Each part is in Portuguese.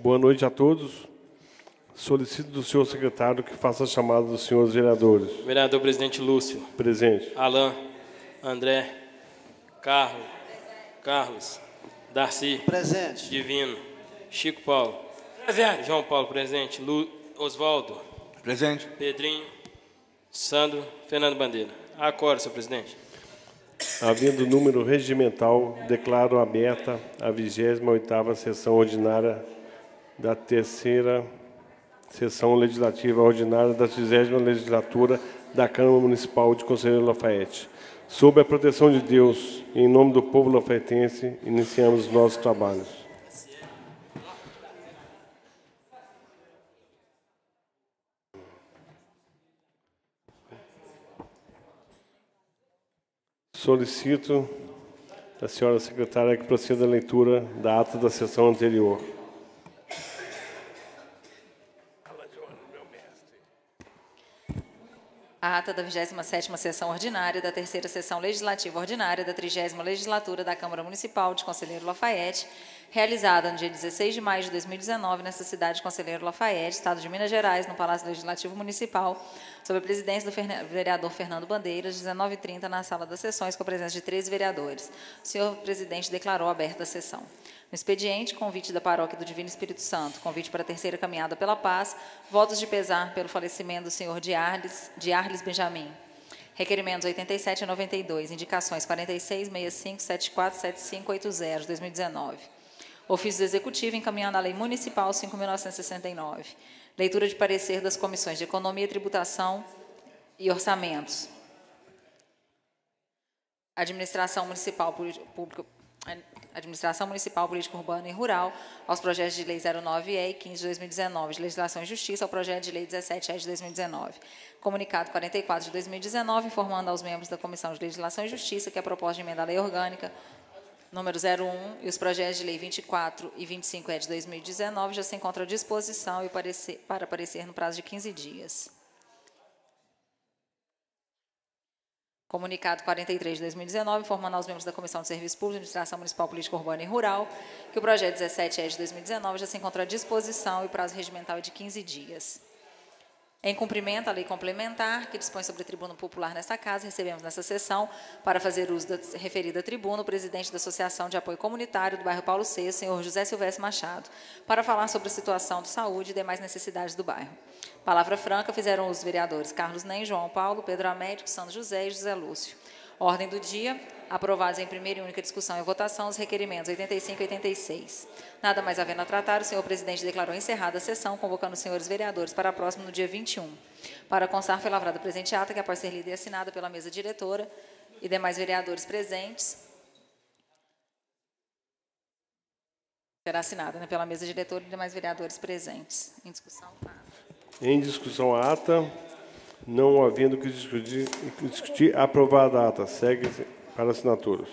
Boa noite a todos. Solicito do senhor secretário que faça a chamada dos senhores vereadores. Vereador presidente Lúcio. Presente. Alain. André. Carlos. Darcy. Presente. Divino. Chico Paulo. Presente. João Paulo, presente. Oswaldo. Presente. Pedrinho. Sandro. Fernando Bandeira. Acordo, senhor presidente. Havendo número regimental, declaro aberta a 28ª sessão ordinária da terceira sessão legislativa ordinária da 30ª legislatura da Câmara Municipal de Conselheiro Lafaiete. Sob a proteção de Deus, em nome do povo lafaiense, iniciamos os nossos trabalhos. Solicito da senhora secretária que proceda a leitura da ata da sessão anterior. A ata da 27ª sessão ordinária da terceira sessão legislativa ordinária da 30ª legislatura da Câmara Municipal de Conselheiro Lafaiete, realizada no dia 16 de maio de 2019, nesta cidade de Conselheiro Lafaiete, Estado de Minas Gerais, no Palácio Legislativo Municipal, sob a presidência do vereador Fernando Bandeiras, 19h30, na sala das sessões, com a presença de 13 vereadores. O senhor presidente declarou aberta a sessão. No expediente, convite da Paróquia do Divino Espírito Santo, convite para a terceira caminhada pela paz, votos de pesar pelo falecimento do senhor de Arles Benjamin. Requerimentos 87 e 92, indicações 46, 65, 74, 75, 80, de 2019. Ofício executivo encaminhando a Lei Municipal 5.969. Leitura de parecer das comissões de Economia, Tributação e Orçamentos. Administração Municipal Política Urbana e Rural, aos projetos de Lei 09E e 15 de 2019, de Legislação e Justiça, ao projeto de Lei 17E de 2019. Comunicado 44 de 2019, informando aos membros da Comissão de Legislação e Justiça que a proposta de emenda à Lei Orgânica número 01 e os projetos de Lei 24 e 25E de 2019 já se encontram à disposição para aparecer no prazo de 15 dias. Comunicado 43 de 2019, informando aos membros da Comissão de Serviços Públicos, Administração Municipal, Política Urbana e Rural, que o projeto 17E de 2019 já se encontra à disposição e o prazo regimental é de 15 dias. Em cumprimento à lei complementar, que dispõe sobre a tribuna popular nesta casa, recebemos nessa sessão, para fazer uso da referida tribuna, o presidente da Associação de Apoio Comunitário do bairro Paulo VI, senhor José Silvestre Machado, para falar sobre a situação de saúde e demais necessidades do bairro. Palavra franca fizeram os vereadores Carlos Nem, João Paulo, Pedro Américo, Sandro José e José Lúcio. Ordem do dia, aprovados em primeira e única discussão e votação os requerimentos 85 e 86. Nada mais havendo a tratar, o senhor presidente declarou encerrada a sessão, convocando os senhores vereadores para a próxima no dia 21. Para constar, foi lavrada a presente ata, que após ser lida e assinada pela mesa diretora e demais vereadores presentes, será assinada, né, pela mesa diretora e demais vereadores presentes. Em discussão, Em discussão a ata, não havendo que discutir, aprovada a ata. Segue para assinaturas.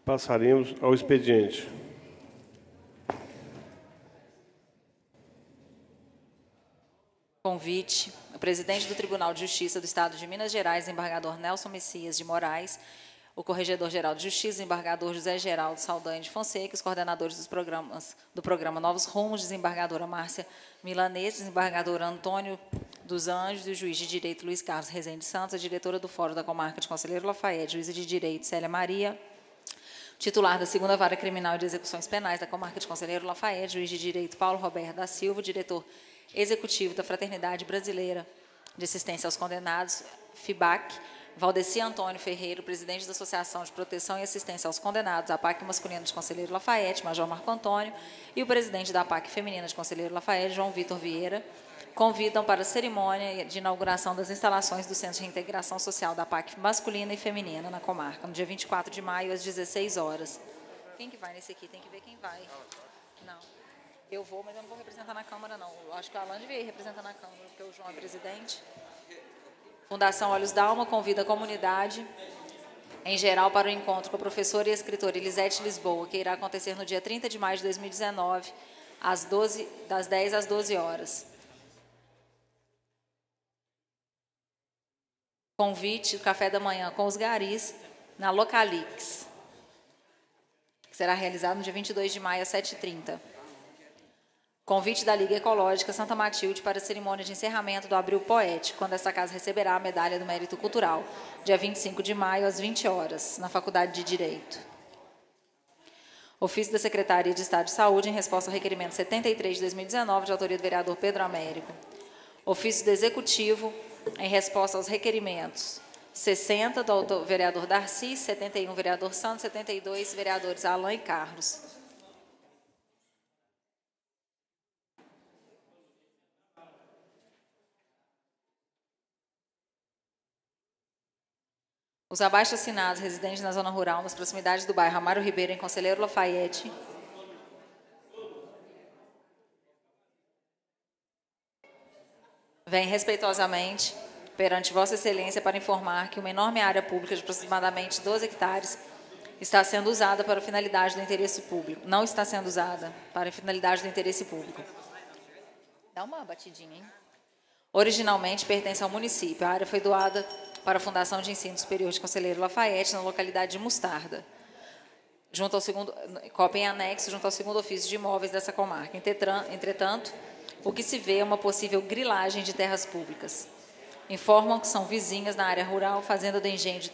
Passaremos ao expediente. Convite, o presidente do Tribunal de Justiça do Estado de Minas Gerais, desembargador Nelson Messias de Moraes, o Corregedor-Geral de Justiça, desembargador José Geraldo Saldanha de Fonseca, os coordenadores do programa Novos Rumos, desembargadora Márcia Milanês, desembargador Antônio dos Anjos e o juiz de direito Luiz Carlos Rezende Santos, a diretora do Fórum da Comarca de Conselheiro Lafaiete, juíza de direito Célia Maria, titular da 2ª Vara Criminal de Execuções Penais da Comarca de Conselheiro Lafaiete, juiz de direito Paulo Roberto da Silva, diretor executivo da Fraternidade Brasileira de Assistência aos Condenados, FIBAC, Valdeci Antônio Ferreira, presidente da Associação de Proteção e Assistência aos Condenados, APAC Masculino de Conselheiro Lafaiete, Major Marco Antônio, e o presidente da APAC Feminina de Conselheiro Lafaiete, João Vitor Vieira, convidam para a cerimônia de inauguração das instalações do Centro de Reintegração Social da APAC Masculina e Feminina na comarca, no dia 24 de maio, às 16 horas. Quem que vai nesse aqui? Tem que ver quem vai. Não. Eu vou, mas eu não vou representar na Câmara, não. Eu acho que o Alan devia ir representar na Câmara, porque o João é presidente. Fundação Olhos d'Alma convida a comunidade, em geral, para o encontro com a professora e escritora Elisete Lisboa, que irá acontecer no dia 30 de maio de 2019, das 10 às 12 horas. Convite, café da manhã com os garis, na Localix, que será realizado no dia 22 de maio, às 7h30. Convite da Liga Ecológica Santa Matilde para a cerimônia de encerramento do Abril Poético, quando esta casa receberá a Medalha do Mérito Cultural, dia 25 de maio, às 20 horas, na Faculdade de Direito. Ofício da Secretaria de Estado de Saúde, em resposta ao requerimento 73 de 2019, de autoria do vereador Pedro Américo. Ofício do Executivo, em resposta aos requerimentos 60 do vereador Darcy, 71 vereador Santos, 72 vereadores Alain e Carlos. Os abaixo assinados, residentes na zona rural, nas proximidades do bairro Amaro Ribeiro, em Conselheiro Lafayette, vem respeitosamente perante Vossa Excelência para informar que uma enorme área pública de aproximadamente 12 hectares está sendo usada para finalidade do interesse público. Não está sendo usada para finalidade do interesse público. Dá uma batidinha, hein? Originalmente pertence ao município. A área foi doada para a Fundação de Ensino Superior de Conselheiro Lafayette, na localidade de Mostarda, junto ao segundo, cópia em anexo, junto ao segundo ofício de imóveis dessa comarca. Entretanto, o que se vê é uma possível grilagem de terras públicas. Informam que são vizinhas na área rural, fazenda do engenho de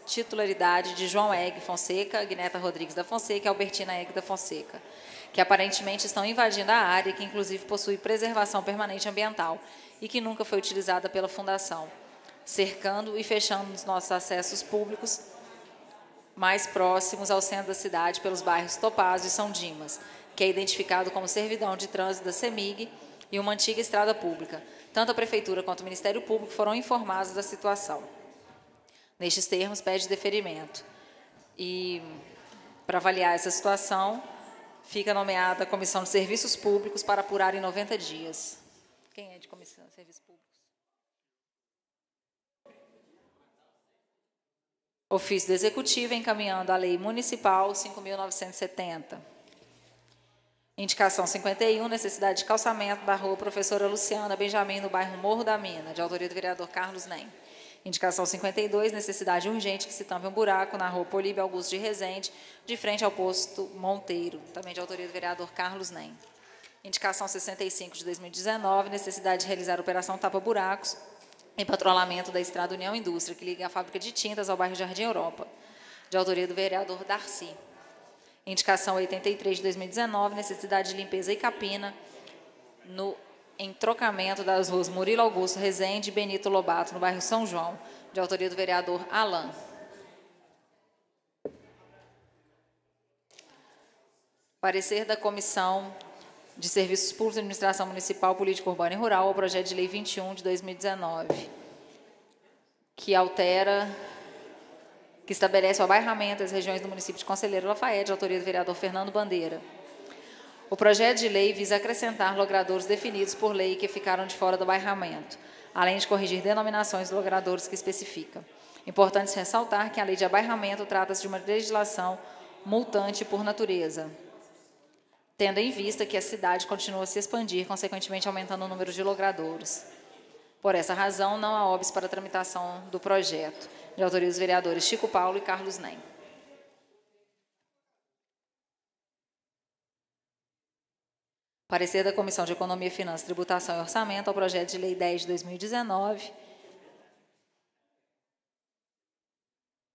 titularidade de João Egg Fonseca, Agneta Rodrigues da Fonseca e Albertina Egg da Fonseca, que aparentemente estão invadindo a área, que inclusive possui preservação permanente ambiental e que nunca foi utilizada pela Fundação, cercando e fechando os nossos acessos públicos mais próximos ao centro da cidade pelos bairros Topázio e São Dimas, que é identificado como servidão de trânsito da CEMIG e uma antiga estrada pública. Tanto a Prefeitura quanto o Ministério Público foram informados da situação. Nestes termos, pede deferimento. E, para avaliar essa situação, fica nomeada a Comissão de Serviços Públicos para apurar em 90 dias. Quem é de Comissão de Serviços Públicos? Ofício do Executivo encaminhando a Lei Municipal 5.970. Indicação 51, necessidade de calçamento da rua Professora Luciana Benjamin, no bairro Morro da Mina, de autoria do vereador Carlos Nem. Indicação 52, necessidade urgente que se tampe um buraco na rua Políbio Augusto de Rezende, de frente ao posto Monteiro, também de autoria do vereador Carlos Nem. Indicação 65 de 2019, necessidade de realizar operação tapa-buracos em patrulhamento da Estrada União Indústria, que liga a fábrica de tintas ao bairro Jardim Europa, de autoria do vereador Darcy. Indicação 83 de 2019, necessidade de limpeza e capina no entrocamento das ruas Murilo Augusto Rezende e Benito Lobato, no bairro São João, de autoria do vereador Alain. Parecer da Comissão de Serviços Públicos e Administração Municipal, Política Urbana e Rural ao projeto de lei 21 de 2019, que estabelece o abairramento das regiões do município de Conselheiro Lafayette, de autoria do vereador Fernando Bandeira. O projeto de lei visa acrescentar logradouros definidos por lei que ficaram de fora do abairramento, além de corrigir denominações de logradouros que especifica. Importante ressaltar que a lei de abairramento trata-se de uma legislação multante por natureza, tendo em vista que a cidade continua a se expandir, consequentemente aumentando o número de logradouros. Por essa razão, não há óbice para a tramitação do projeto, de autoria dos vereadores Chico Paulo e Carlos Nem. Parecer da Comissão de Economia, Finanças, Tributação e Orçamento ao projeto de lei 10 de 2019,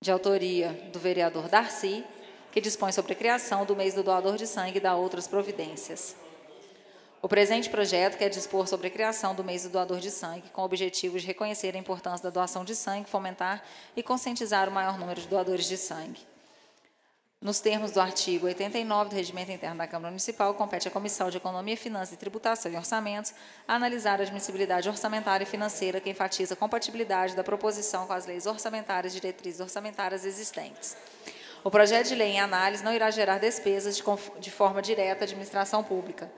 de autoria do vereador Darcy, que dispõe sobre a criação do mês do doador de sangue e da outras providências. O presente projeto quer dispor sobre a criação do mês do doador de sangue, com o objetivo de reconhecer a importância da doação de sangue, fomentar e conscientizar o maior número de doadores de sangue. Nos termos do artigo 89 do Regimento Interno da Câmara Municipal, compete à Comissão de Economia, Finanças, Tributação e Orçamentos a analisar a admissibilidade orçamentária e financeira que enfatiza a compatibilidade da proposição com as leis orçamentárias e diretrizes orçamentárias existentes. O projeto de lei em análise não irá gerar despesas de forma direta à administração pública,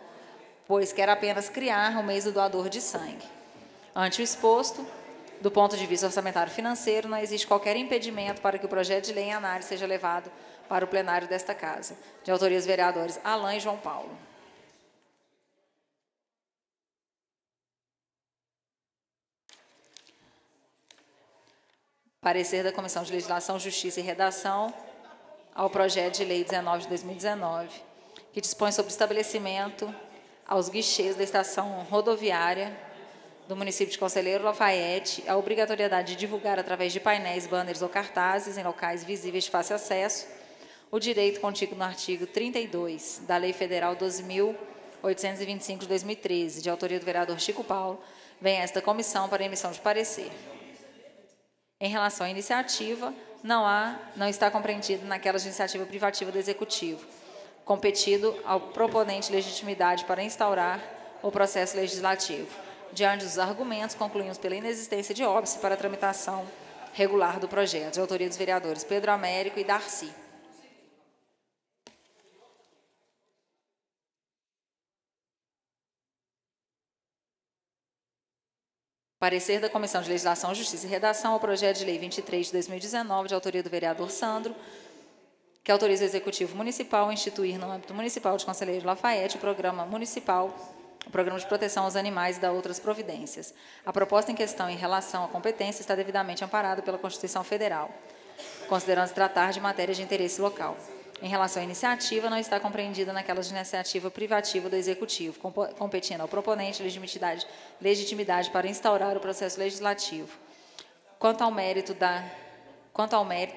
pois quer apenas criar o mês do doador de sangue. Ante o exposto, do ponto de vista orçamentário e financeiro, não existe qualquer impedimento para que o projeto de lei em análise seja levado para o plenário desta Casa, de autoria dos vereadores Alain e João Paulo. Parecer da Comissão de Legislação, Justiça e Redação ao projeto de lei 19 de 2019, que dispõe sobre o estabelecimento aos guichês da estação rodoviária do município de Conselheiro Lafayette a obrigatoriedade de divulgar através de painéis, banners ou cartazes em locais visíveis de fácil acesso o direito contido no artigo 32 da Lei Federal 12.825 de 2013, de autoria do vereador Chico Paulo, vem a esta comissão para emissão de parecer. Em relação à iniciativa, não está compreendido naquela de iniciativa privativa do Executivo, competido ao proponente legitimidade para instaurar o processo legislativo. Diante dos argumentos, concluímos pela inexistência de óbice para a tramitação regular do projeto, de autoria dos vereadores Pedro Américo e Darcy. Parecer da Comissão de Legislação, Justiça e Redação ao projeto de lei 23 de 2019, de autoria do vereador Sandro, que autoriza o Executivo Municipal a instituir no âmbito municipal de Conselheiro Lafayette o Programa de Proteção aos Animais e da outras providências. A proposta em questão em relação à competência está devidamente amparada pela Constituição Federal, considerando-se tratar de matéria de interesse local. Em relação à iniciativa, não está compreendida naquela de iniciativa privativa do Executivo, competindo ao proponente legitimidade para instaurar o processo legislativo. Quanto ao mérito,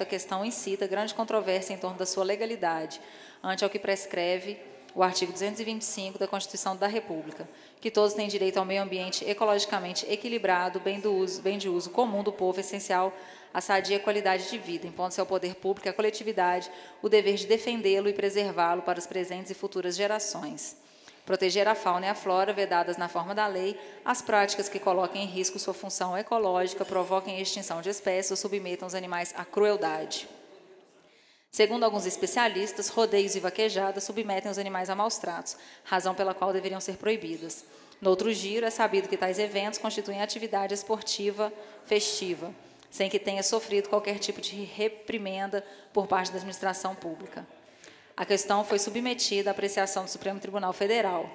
a questão incita grande controvérsia em torno da sua legalidade, ante ao que prescreve o artigo 225 da Constituição da República, que todos têm direito ao meio ambiente ecologicamente equilibrado, bem de uso comum do povo, essencial à sadia qualidade de vida, impondo-se ao poder público e à coletividade o dever de defendê-lo e preservá-lo para as presentes e futuras gerações. Proteger a fauna e a flora, vedadas na forma da lei, as práticas que coloquem em risco sua função ecológica, provoquem a extinção de espécies ou submetam os animais à crueldade. Segundo alguns especialistas, rodeios e vaquejadas submetem os animais a maus tratos, razão pela qual deveriam ser proibidas. No outro giro, é sabido que tais eventos constituem atividade esportiva festiva, sem que tenha sofrido qualquer tipo de reprimenda por parte da administração pública. A questão foi submetida à apreciação do Supremo Tribunal Federal,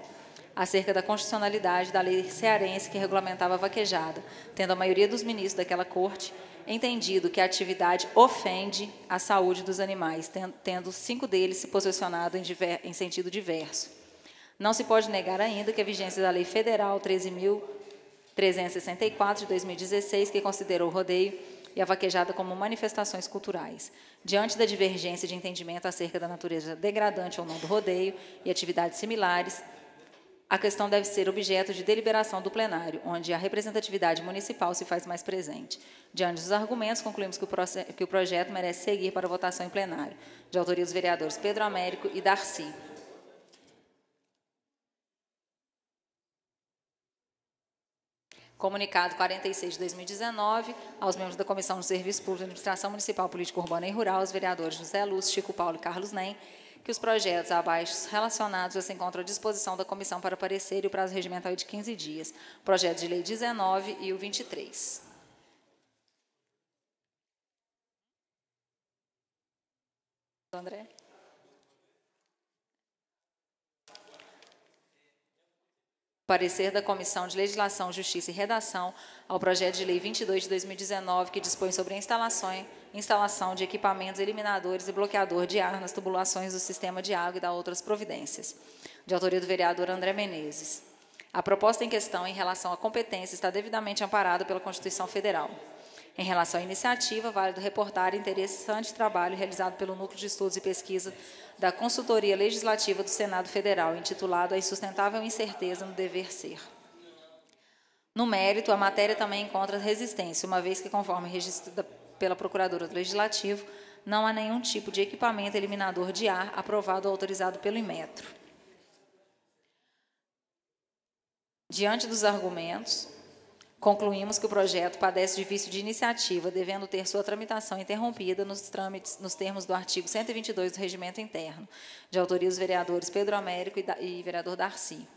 acerca da constitucionalidade da lei cearense que regulamentava a vaquejada, tendo a maioria dos ministros daquela corte entendido que a atividade ofende a saúde dos animais, tendo 5 deles se posicionado em sentido diverso. Não se pode negar ainda que a vigência da Lei Federal 13.364 de 2016, que considerou o rodeio e a vaquejada como manifestações culturais. Diante da divergência de entendimento acerca da natureza degradante ou não do rodeio e atividades similares, a questão deve ser objeto de deliberação do plenário, onde a representatividade municipal se faz mais presente. Diante dos argumentos, concluímos que o projeto merece seguir para votação em plenário, de autoria dos vereadores Pedro Américo e Darcy. Comunicado 46 de 2019, aos membros da Comissão de Serviço Público, Administração Municipal, Política Urbana e Rural, os vereadores José Lúcio, Chico Paulo e Carlos Nem, que os projetos abaixo relacionados já se encontram à disposição da comissão para parecer e o prazo regimental é de 15 dias. Projeto de lei 19 e o 23. André? Parecer da Comissão de Legislação, Justiça e Redação ao projeto de lei 22 de 2019, que dispõe sobre a instalação de equipamentos eliminadores e bloqueador de ar nas tubulações do sistema de água e da outras providências, de autoria do vereador André Menezes. A proposta em questão, em relação à competência, está devidamente amparada pela Constituição Federal. Em relação à iniciativa, válido reportar interessante trabalho realizado pelo Núcleo de Estudos e Pesquisa da Consultoria Legislativa do Senado Federal, intitulado A Insustentável Incerteza no Dever Ser. No mérito, a matéria também encontra resistência, uma vez que, conforme registrada pela Procuradora do Legislativo, não há nenhum tipo de equipamento eliminador de ar aprovado ou autorizado pelo Inmetro. Diante dos argumentos, concluímos que o projeto padece de vício de iniciativa, devendo ter sua tramitação interrompida nos termos do artigo 122 do Regimento Interno, de autoria dos vereadores Pedro Américo e vereador Darcy.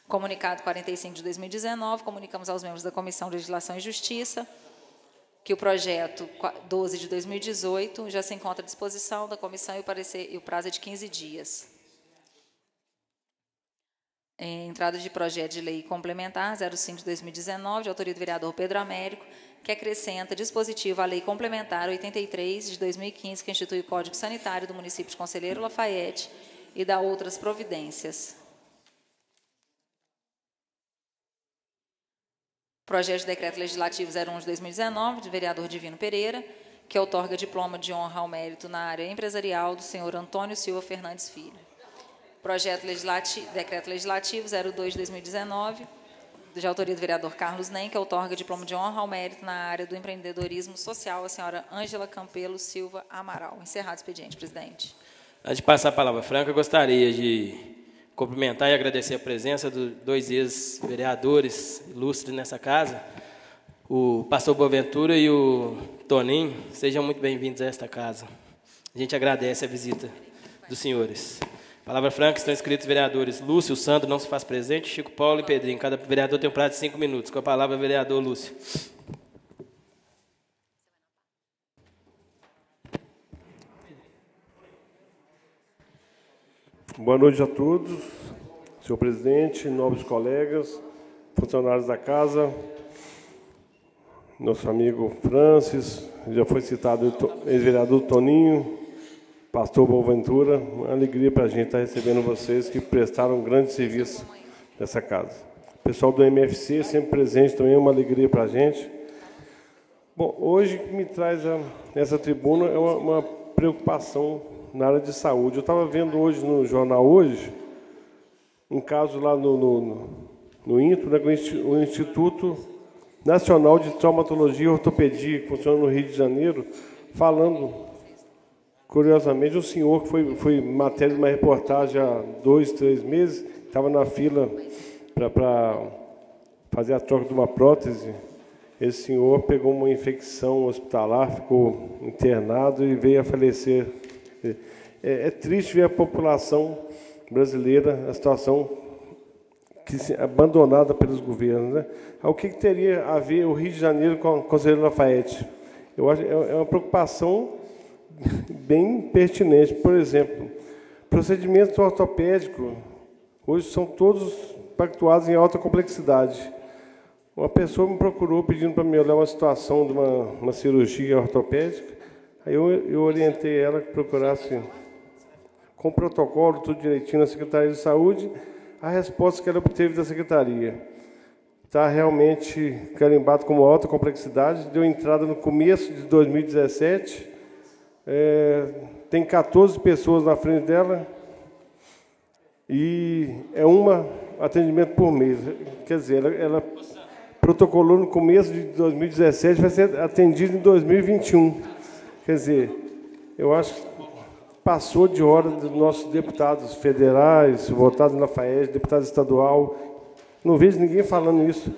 Comunicado 45 de 2019, comunicamos aos membros da Comissão de Legislação e Justiça que o projeto 12 de 2018 já se encontra à disposição da comissão e o prazo é de 15 dias. Entrada de projeto de lei complementar 05 de 2019, de autoria do vereador Pedro Américo, que acrescenta dispositivo à Lei Complementar 83 de 2015, que institui o Código Sanitário do município de Conselheiro Lafayette e dá outras providências. Projeto de Decreto Legislativo 01 de 2019, do vereador Divino Pereira, que outorga diploma de honra ao mérito na área empresarial do senhor Antônio Silva Fernandes Filho. Projeto Decreto Legislativo 02 de 2019, de autoria do vereador Carlos Nem, que outorga diploma de honra ao mérito na área do empreendedorismo social à senhora Ângela Campelo Silva Amaral. Encerrado o expediente, presidente. Antes de passar a palavra franca, eu gostaria de cumprimentar e agradecer a presença dos dois ex-vereadores ilustres nessa casa, o pastor Boaventura e o Toninho. Sejam muito bem-vindos a esta casa. A gente agradece a visita dos senhores. Palavra franca, estão inscritos vereadores Lúcio, Sandro não se faz presente, Chico Paulo e Pedrinho. Cada vereador tem um prazo de 5 minutos. Com a palavra, vereador Lúcio. Boa noite a todos, senhor presidente, nobres colegas, funcionários da casa, nosso amigo Francis, já foi citado o ex-vereador Toninho, pastor Boaventura. Uma alegria para a gente estar recebendo vocês que prestaram um grande serviço nessa casa. O pessoal do MFC, sempre presente também, é uma alegria para a gente. Bom, hoje o que me traz essa tribuna é uma preocupação na área de saúde. Eu estava vendo hoje no jornal um caso lá no INTO, né, o Instituto Nacional de Traumatologia e Ortopedia, que funciona no Rio de Janeiro, falando, curiosamente, um senhor que foi matéria de uma reportagem há 2, 3 meses, estava na fila para fazer a troca de uma prótese. Esse senhor pegou uma infecção hospitalar, ficou internado e veio a falecer. É triste ver a população brasileira, a situação abandonada pelos governos, né? O que teria a ver o Rio de Janeiro com o Conselheiro Lafayette? Eu acho é uma preocupação bem pertinente. Por exemplo, procedimentos ortopédicos hoje são todos pactuados em alta complexidade. Uma pessoa me procurou pedindo para me olhar uma situação de uma cirurgia ortopédica. Aí eu orientei ela que procurasse com protocolo, tudo direitinho, na Secretaria de Saúde. A resposta que ela obteve da Secretaria está realmente carimbado como alta complexidade. Deu entrada no começo de 2017. Tem 14 pessoas na frente dela e é um atendimento por mês. Quer dizer, ela protocolou no começo de 2017, vai ser atendido em 2021. Quer dizer, eu acho que passou de hora dos nossos deputados federais, votados na Lafayette, deputado estadual. Não vejo ninguém falando isso.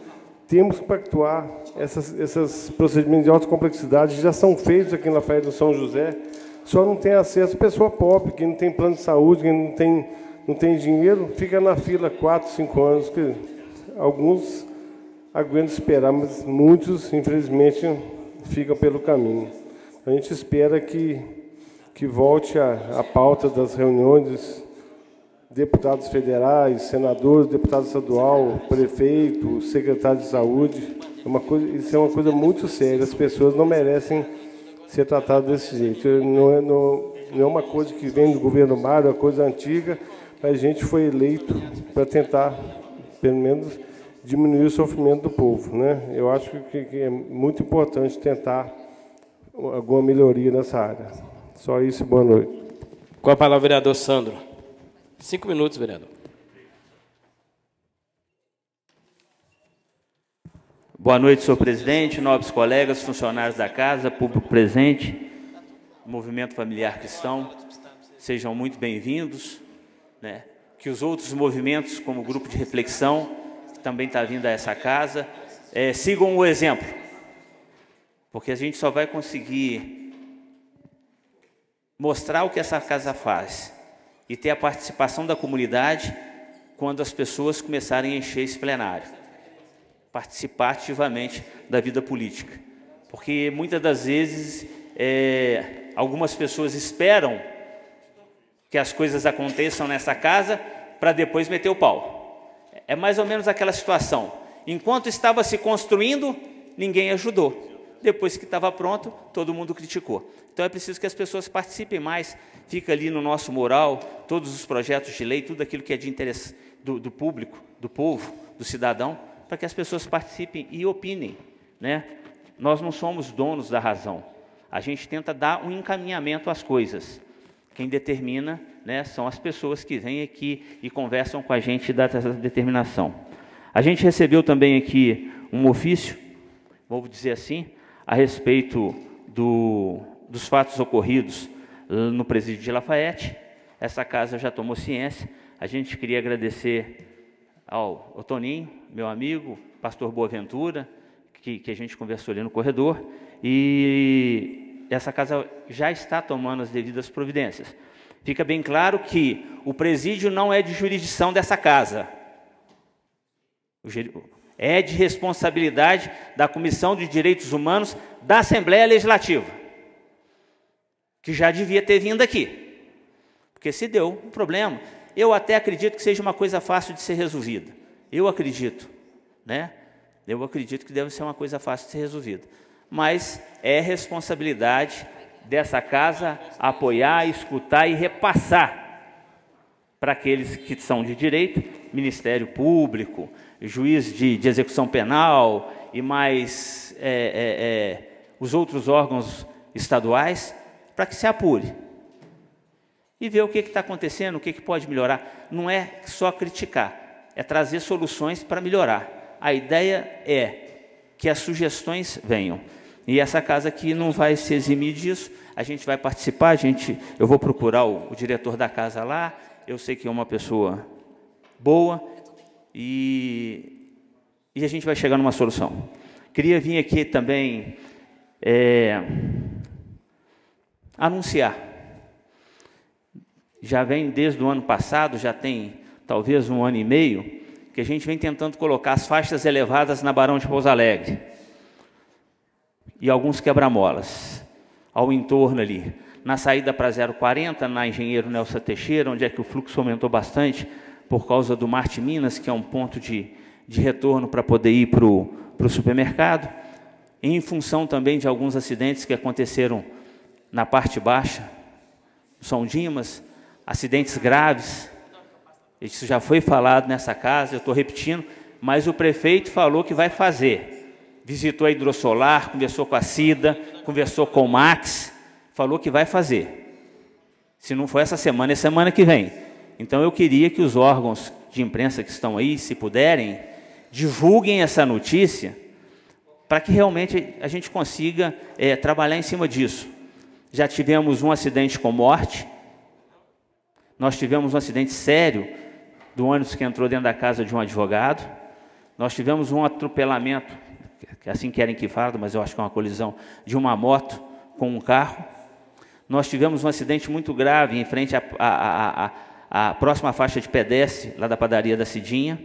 Temos que pactuar esses procedimentos de alta complexidade, já são feitos aqui em Lafayette, no São José, só não tem acesso a pessoa pobre, que não tem plano de saúde, que não tem dinheiro, fica na fila 4, 5 anos, que alguns aguentam esperar, mas muitos, infelizmente, ficam pelo caminho. A gente espera que volte a pauta das reuniões, deputados federais, senadores, deputado estadual, prefeito, secretário de saúde. Isso é uma coisa muito séria. As pessoas não merecem ser tratadas desse jeito. Não é uma coisa que vem do governo Mário, é uma coisa antiga, mas a gente foi eleito para tentar, pelo menos, diminuir o sofrimento do povo, né? Eu acho que é muito importante tentar alguma melhoria nessa área. Só isso, boa noite. Com a palavra, vereador Sandro. 5 minutos, vereador. Boa noite, senhor presidente, nobres colegas, funcionários da casa, público presente, movimento familiar cristão, sejam muito bem-vindos, né? Que os outros movimentos, como o grupo de reflexão, que também está vindo a essa casa, sigam o exemplo, porque a gente só vai conseguir mostrar o que essa casa faz e ter a participação da comunidade quando as pessoas começarem a encher esse plenário, participar ativamente da vida política, porque muitas das vezes algumas pessoas esperam que as coisas aconteçam nessa casa para depois meter o pau. É mais ou menos aquela situação. Enquanto estava se construindo, ninguém ajudou. depois que estava pronto, todo mundo criticou. Então é preciso que as pessoas participem mais, fica ali no nosso mural, todos os projetos de lei, tudo aquilo que é de interesse do público, do povo, do cidadão, para que as pessoas participem e opinem, né? Nós não somos donos da razão, a gente tenta dar um encaminhamento às coisas. Quem determina, né, são as pessoas que vêm aqui e conversam com a gente e dão essa determinação. A gente recebeu também aqui um ofício, vou dizer assim, a respeito dos fatos ocorridos no presídio de Lafayette. Essa casa já tomou ciência. A gente queria agradecer ao Toninho, meu amigo, pastor Boaventura, que a gente conversou ali no corredor, e essa casa já está tomando as devidas providências. Fica bem claro que o presídio não é de jurisdição dessa casa. É de responsabilidade da Comissão de Direitos Humanos da Assembleia Legislativa, que já devia ter vindo aqui. Porque se deu um problema, eu até acredito que seja uma coisa fácil de ser resolvida. Eu acredito, né? Eu acredito que deve ser uma coisa fácil de ser resolvida. Mas é responsabilidade dessa casa apoiar, escutar e repassar para aqueles que são de direito, Ministério Público, juiz de execução penal e mais os outros órgãos estaduais, para que se apure e ver o que está acontecendo, o que pode melhorar. Não é só criticar, é trazer soluções para melhorar. A ideia é que as sugestões venham. E essa casa aqui não vai se eximir disso, a gente vai participar, eu vou procurar o diretor da casa lá, eu sei que é uma pessoa boa, e a gente vai chegar numa solução. Queria vir aqui também anunciar. Já vem desde o ano passado, já tem talvez 1 ano e meio, que a gente vem tentando colocar as faixas elevadas na Barão de Pouso Alegre e alguns quebra-molas ao entorno ali. Na saída para 040, na Engenheiro Nelson Teixeira, onde é que o fluxo aumentou bastante por causa do Marte Minas, que é um ponto de retorno para poder ir para o supermercado, em função também de alguns acidentes que aconteceram na parte baixa, São Dimas, acidentes graves. Isso já foi falado nessa casa, eu estou repetindo, mas o prefeito falou que vai fazer. Visitou a Hidrosolar, conversou com a Cida, conversou com o Max, falou que vai fazer. Se não for essa semana, é semana que vem. Então eu queria que os órgãos de imprensa que estão aí, se puderem, divulguem essa notícia, para que realmente a gente consiga trabalhar em cima disso. Já tivemos um acidente com morte, nós tivemos um acidente sério do ônibus que entrou dentro da casa de um advogado, nós tivemos um atropelamento, que assim querem que fale, mas eu acho que é uma colisão, de uma moto com um carro. Nós tivemos um acidente muito grave em frente à próxima faixa de pedestre, lá da padaria da Cidinha.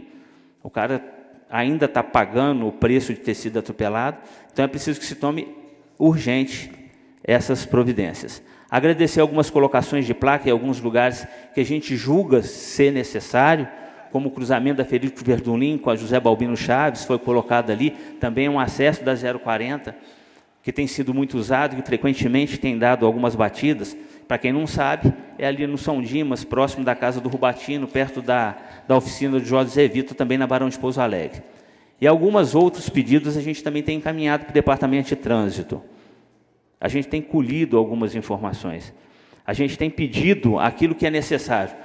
O cara ainda está pagando o preço de ter sido atropelado, então é preciso que se tome urgente essas providências. Agradecer algumas colocações de placa em alguns lugares que a gente julga ser necessário, como o cruzamento da Felipe Verdulim com a José Balbino Chaves, foi colocado ali, também um acesso da 040, que tem sido muito usado, que frequentemente tem dado algumas batidas. Para quem não sabe, é ali no São Dimas, próximo da casa do Rubatino, perto da oficina de Jorge Zé Vito, também na Barão de Pouso Alegre. E alguns outros pedidos a gente também tem encaminhado para o Departamento de Trânsito. A gente tem colhido algumas informações. A gente tem pedido aquilo que é necessário.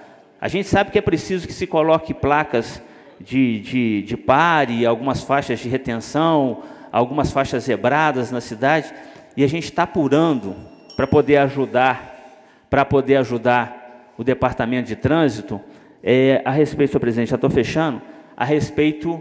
A gente sabe que é preciso que se coloque placas de pare, algumas faixas de retenção, algumas faixas zebradas na cidade, e a gente está apurando para poder ajudar o Departamento de Trânsito a respeito, senhor presidente, já estou fechando, a respeito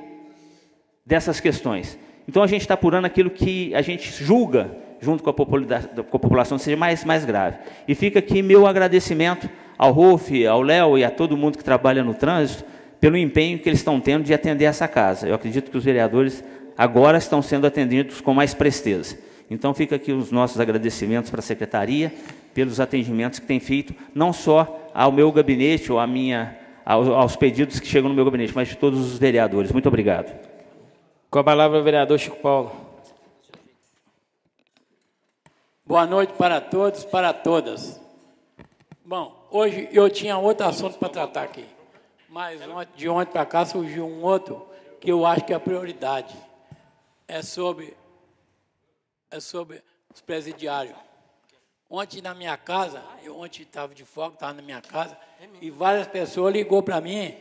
dessas questões. Então a gente está apurando aquilo que a gente julga junto com a população, seja mais grave. E fica aqui meu agradecimento ao Rolf, ao Léo e a todo mundo que trabalha no trânsito, pelo empenho que eles estão tendo de atender essa casa. Eu acredito que os vereadores agora estão sendo atendidos com mais presteza. Então, fica aqui os nossos agradecimentos para a Secretaria, pelos atendimentos que tem feito, não só ao meu gabinete, ou aos pedidos que chegam no meu gabinete, mas de todos os vereadores. Muito obrigado. Com a palavra o vereador Chico Paulo. Boa noite para todos, para todas. Bom, hoje eu tinha outro assunto para tratar aqui, mas de ontem para cá surgiu um outro que eu acho que é a prioridade. É sobre os presidiários. Ontem na minha casa, eu ontem estava de folga, estava na minha casa, e várias pessoas ligou para mim,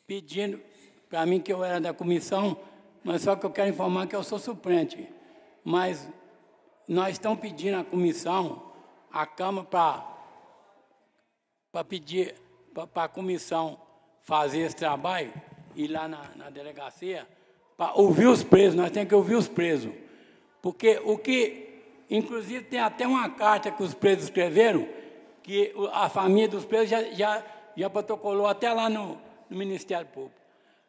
pedindo para mim que eu era da comissão, mas só que eu quero informar que eu sou suplente. Mas nós estamos pedindo à comissão, à Câmara, para pedir para a comissão fazer esse trabalho, ir lá na delegacia, para ouvir os presos, nós temos que ouvir os presos. Porque o que... Inclusive, tem até uma carta que os presos escreveram, que a família dos presos já protocolou até lá no Ministério Público.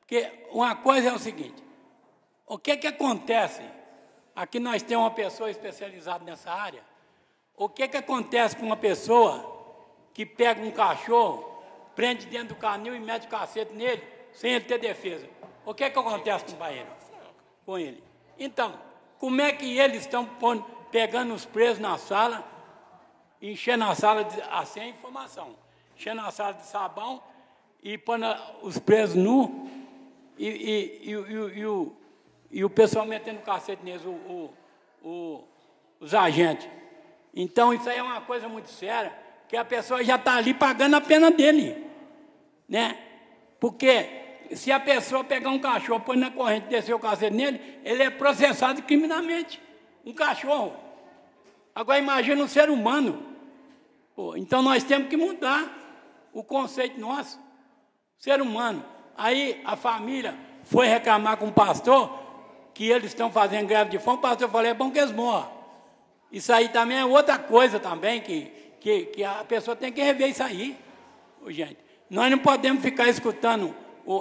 Porque uma coisa é o seguinte, o que acontece? Aqui nós temos uma pessoa especializada nessa área. O que acontece com uma pessoa que pega um cachorro, prende dentro do canil e mete o cacete nele, sem ele ter defesa? O que acontece com ele? Então, como é que eles estão pegando os presos na sala, enchendo a sala sem informação, enchendo a sala de sabão e pondo os presos nus e o pessoal metendo o cacete neles, os agentes. Então, isso aí é uma coisa muito séria, que a pessoa já está ali pagando a pena dele, né? Porque se a pessoa pegar um cachorro, pôr na corrente e descer o cacete nele, ele é processado criminalmente. Um cachorro. Agora, imagina um ser humano. Pô, então, nós temos que mudar o conceito nosso. Ser humano. Aí, a família foi reclamar com o pastor que eles estão fazendo greve de fome. O pastor falou, é bom que eles morram. Isso aí também é outra coisa também, que a pessoa tem que rever isso aí. Gente, nós não podemos ficar escutando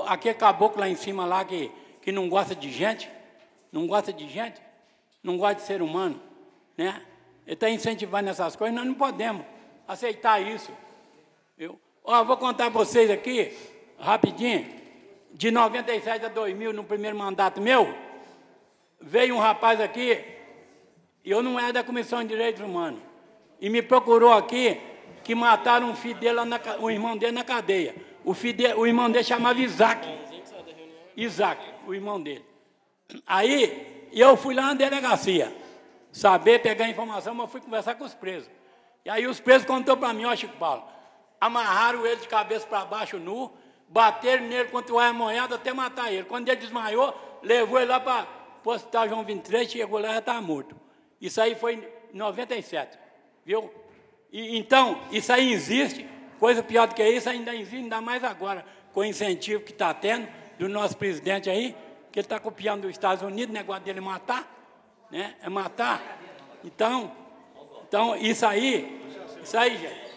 aquele caboclo lá em cima, lá, que não gosta de gente. Não gosta de gente. Não gosta de ser humano, né? Ele está incentivando essas coisas, nós não podemos aceitar isso. Vou contar para vocês aqui, rapidinho, de 97 a 2000, no primeiro mandato meu, veio um rapaz aqui, e eu não era da Comissão de Direitos Humanos, e me procurou aqui, que mataram um filho dele, o irmão dele na cadeia. O irmão dele chamava Isaac, o irmão dele. Aí... E eu fui lá na delegacia, pegar informação, mas fui conversar com os presos. E aí os presos contaram para mim, Chico Paulo, amarraram ele de cabeça para baixo nu, bateram nele contra o ar amonhado até matar ele. Quando ele desmaiou, levou ele lá para o hospital João 23, chegou lá e já estava morto. Isso aí foi em 97, viu? Então, isso aí existe, coisa pior do que isso ainda existe, ainda mais agora, com o incentivo que está tendo do nosso presidente aí, que ele está copiando dos Estados Unidos, o negócio dele matar, né? É matar. Então isso aí, gente.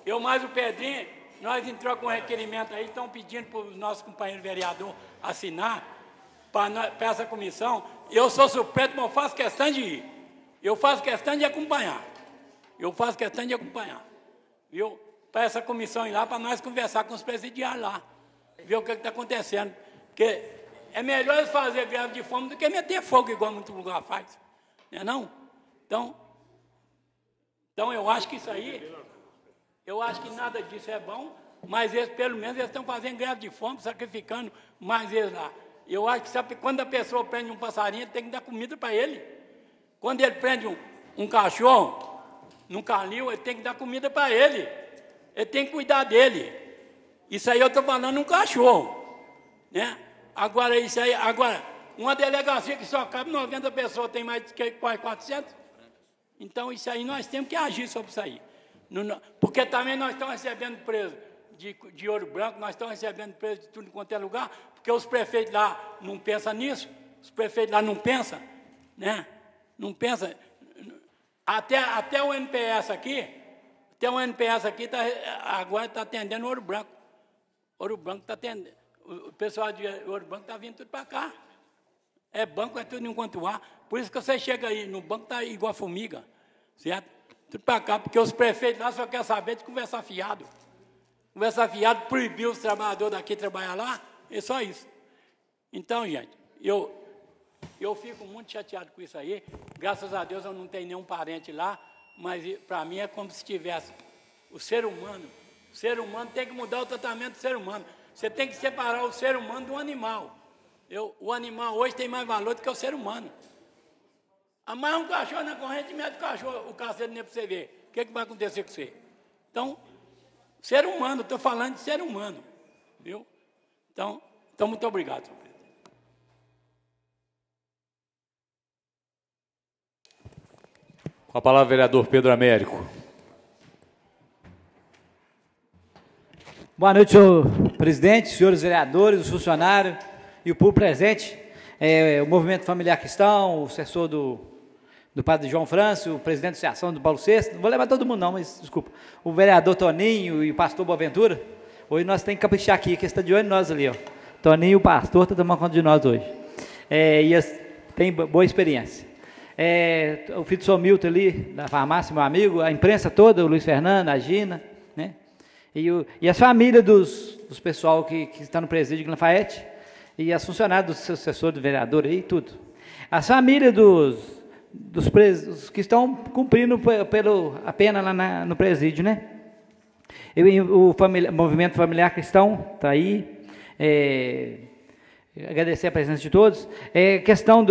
Eu mais o Pedrinho, nós entramos com um requerimento aí, estão pedindo para o nosso companheiro vereador assinar para essa comissão. Eu sou suplente, mas eu faço questão de ir. Eu faço questão de acompanhar. Viu? Para essa comissão ir lá, para nós conversar com os presidiários lá. Ver o que está acontecendo. Porque é melhor eles fazer greve de fome do que meter fogo, igual muito lugar faz. Não é não? Então, eu acho que isso aí, eu acho que nada disso é bom, mas eles, pelo menos, eles estão fazendo greve de fome, sacrificando mais eles lá. Eu acho que quando a pessoa prende um passarinho, tem que dar comida para ele. Quando ele prende um cachorro, num canil, ele tem que dar comida para ele. Ele tem que cuidar dele. Isso aí eu estou falando um cachorro, né? Agora, uma delegacia que só cabe 90 pessoas, tem mais de quase 400. Então, isso aí nós temos que agir sobre isso aí. Porque também nós estamos recebendo presos de Ouro Branco, nós estamos recebendo presos de tudo quanto é lugar, porque os prefeitos lá não pensam nisso, né? Não pensam. Até o NPS aqui, agora está atendendo Ouro Branco. Ouro Branco está atendendo. O pessoal de Ouro Branco está vindo tudo para cá. É banco, é tudo enquanto há. Por isso que você chega aí, no banco está igual a formiga, certo? Tudo para cá, porque os prefeitos lá só querem saber de conversar fiado. Conversar fiado, proibir os trabalhadores daqui trabalhar lá, é só isso. Então, gente, Eu fico muito chateado com isso aí. Graças a Deus eu não tenho nenhum parente lá, mas para mim é como se tivesse o ser humano. O ser humano tem que mudar o tratamento do ser humano. Você tem que separar o ser humano do animal. O animal hoje tem mais valor do que o ser humano. Amarra um cachorro na corrente e mete o carcereiro nele para você ver. O que vai acontecer com você? Então, ser humano, estou falando de ser humano. Viu? Então muito obrigado, senhor presidente. Com a palavra, vereador Pedro Américo. Boa noite, senhor presidente, senhores vereadores, os funcionários e o público presente. O Movimento Familiar Cristão, o assessor do padre João Francio, o presidente da Associação do Paulo VI, não vou levar todo mundo não, mas desculpa, o vereador Toninho e o pastor Boaventura. Hoje nós temos que caprichar aqui, que está de olho em nós ali, ó. Toninho e o pastor estão tomando conta de nós hoje. E tem boa experiência. O filho do São Milton ali, da farmácia, meu amigo, a imprensa toda, o Luiz Fernando, a Gina, né? E as famílias dos pessoal que está no presídio de Lafayette, e as funcionários do assessor do vereador aí, tudo. As famílias dos presos que estão cumprindo a pena lá no presídio, né? O Movimento Familiar Cristão está aí. Agradecer a presença de todos. Questão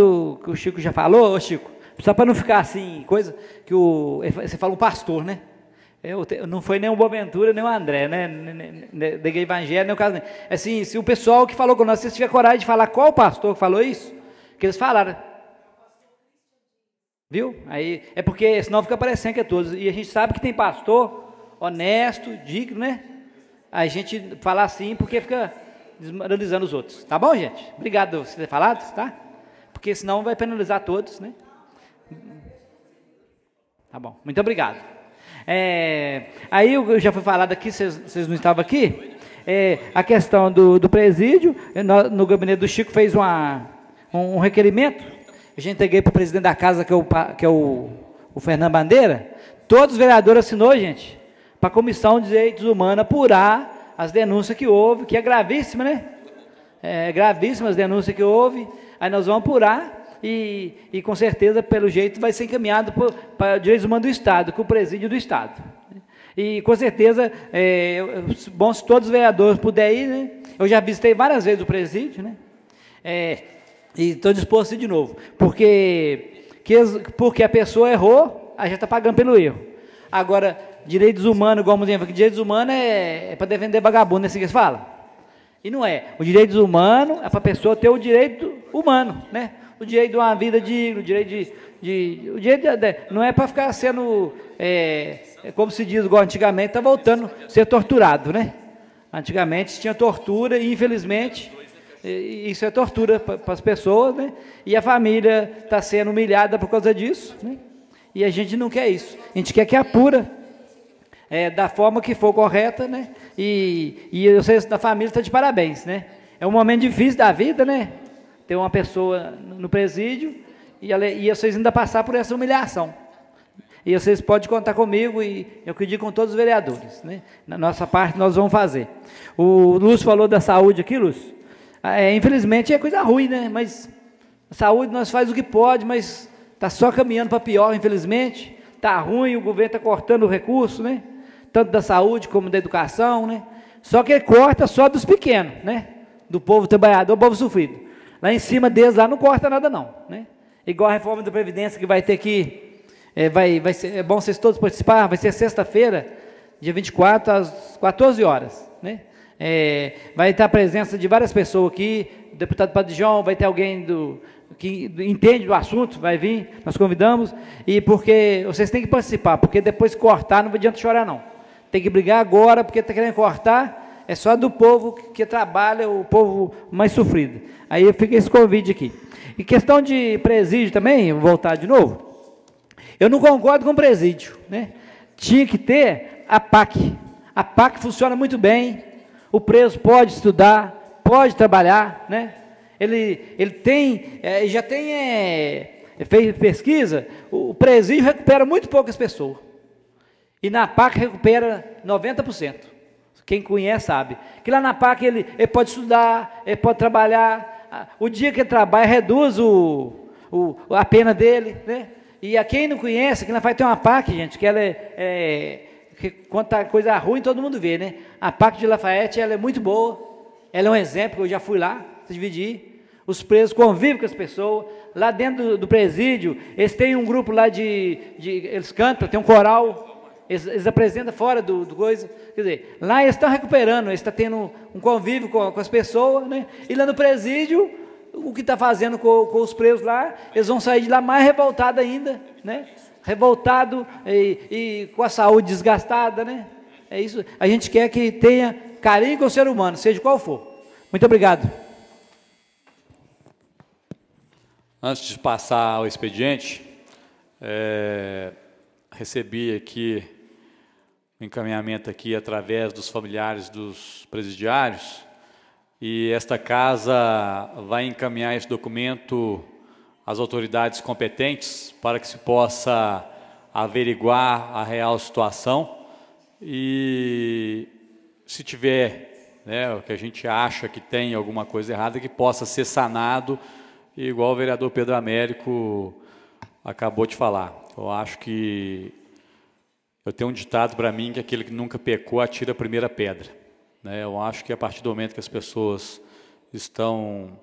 que o Chico já falou, Chico, só para não ficar assim, coisa, que você fala um pastor, né? Não foi nem o Boaventura, nem o André, né? Da Igreja Evangélica, nem o caso. Assim, se o pessoal que falou com nós, se tiver coragem de falar qual pastor que falou isso, que eles falaram. Viu? Aí, porque senão fica parecendo que é todos. E a gente sabe que tem pastor honesto, digno, né? A gente fala assim porque fica desmoralizando os outros. Tá bom, gente? Obrigado por você ter falado, tá? Porque senão vai penalizar todos, né? Tá bom. Muito obrigado. Aí eu já fui falado aqui, vocês não estavam aqui, a questão do presídio, no gabinete do Chico fez um requerimento, a gente entreguei para o presidente da casa, que é o Fernando Bandeira, todos os vereadores assinou, gente, para a Comissão de Direitos Humanos apurar as denúncias que houve, que é gravíssima, né? Gravíssimas as denúncias que houve, aí nós vamos apurar. E com certeza, pelo jeito, vai ser encaminhado para direitos humanos do Estado, com o presídio do Estado. E com certeza, bom se todos os vereadores puderem ir, né? Eu já visitei várias vezes o presídio, né? E estou disposto a ir de novo, porque a pessoa errou, a gente está pagando pelo erro. Agora, direitos humanos, igual que direitos humanos é para defender vagabundo, é assim que eles falam? E não é. O direitos humanos é para a pessoa ter o direito humano, né? O direito de uma vida digna, o direito não é para ficar sendo, como se diz, igual antigamente, está voltando a ser torturado, né? Antigamente tinha tortura e, infelizmente, isso é tortura para as pessoas, né? E a família está sendo humilhada por causa disso, né? E a gente não quer isso. A gente quer que apura da forma que for correta, né? E vocês da família estão de parabéns, né? É um momento difícil da vida, né? Ter uma pessoa no presídio e vocês ainda passar por essa humilhação. E vocês podem contar comigo e eu acredito com todos os vereadores, né? Na nossa parte nós vamos fazer. O Lúcio falou da saúde aqui, Lúcio. Infelizmente é coisa ruim, né? Mas a saúde nós faz o que pode, mas está só caminhando para pior, infelizmente. Está ruim, o governo está cortando o recurso, né? Tanto da saúde como da educação, né? Só que ele corta só dos pequenos, né? Do povo trabalhador, do povo sofrido. Lá em cima deles, lá não corta nada não, né? Igual a reforma da Previdência que vai ter que, vai ser, é bom vocês todos participar, vai ser sexta-feira, dia 24, às 14 horas, né? Vai estar a presença de várias pessoas aqui, o deputado Padre João, vai ter alguém que entende do assunto, vai vir, nós convidamos, e porque vocês têm que participar, porque depois cortar, não adianta chorar não. Tem que brigar agora, porque está querendo cortar, é só do povo que trabalha, o povo mais sofrido. Aí fica esse convite aqui. E questão de presídio também, vou voltar de novo. Eu não concordo com o presídio, né? Tinha que ter a PAC. A PAC funciona muito bem. O preso pode estudar, pode trabalhar, né? Ele tem, já tem, fez pesquisa, o presídio recupera muito poucas pessoas. E na PAC recupera 90%. Quem conhece sabe. Que lá na PAC ele pode estudar, ele pode trabalhar, o dia que ele trabalha, reduz a pena dele, né? E a quem não conhece, que ela vai ter uma PAC, gente, que ela que quando tá coisa ruim, todo mundo vê, né? A PAC de Lafayette, ela é muito boa, ela é um exemplo, eu já fui lá, dividir. Os presos convivem com as pessoas. Lá dentro do presídio, eles têm um grupo lá eles cantam, tem um coral, eles apresentam fora do coisa. Quer dizer, lá eles estão recuperando, eles estão tendo um convívio com as pessoas, né? E lá no presídio, o que está fazendo com os presos lá, eles vão sair de lá mais revoltados ainda, né? Revoltado e com a saúde desgastada, né? É isso. A gente quer que tenha carinho com o ser humano, seja qual for. Muito obrigado. Antes de passar ao expediente, recebi aqui um encaminhamento aqui através dos familiares dos presidiários, e esta casa vai encaminhar esse documento às autoridades competentes para que se possa averiguar a real situação e, se tiver, né, o que a gente acha que tem alguma coisa errada, que possa ser sanado, igual o vereador Pedro Américo acabou de falar. Eu acho que eu tenho um ditado para mim que aquele que nunca pecou atira a primeira pedra, né? Eu acho que a partir do momento que as pessoas estão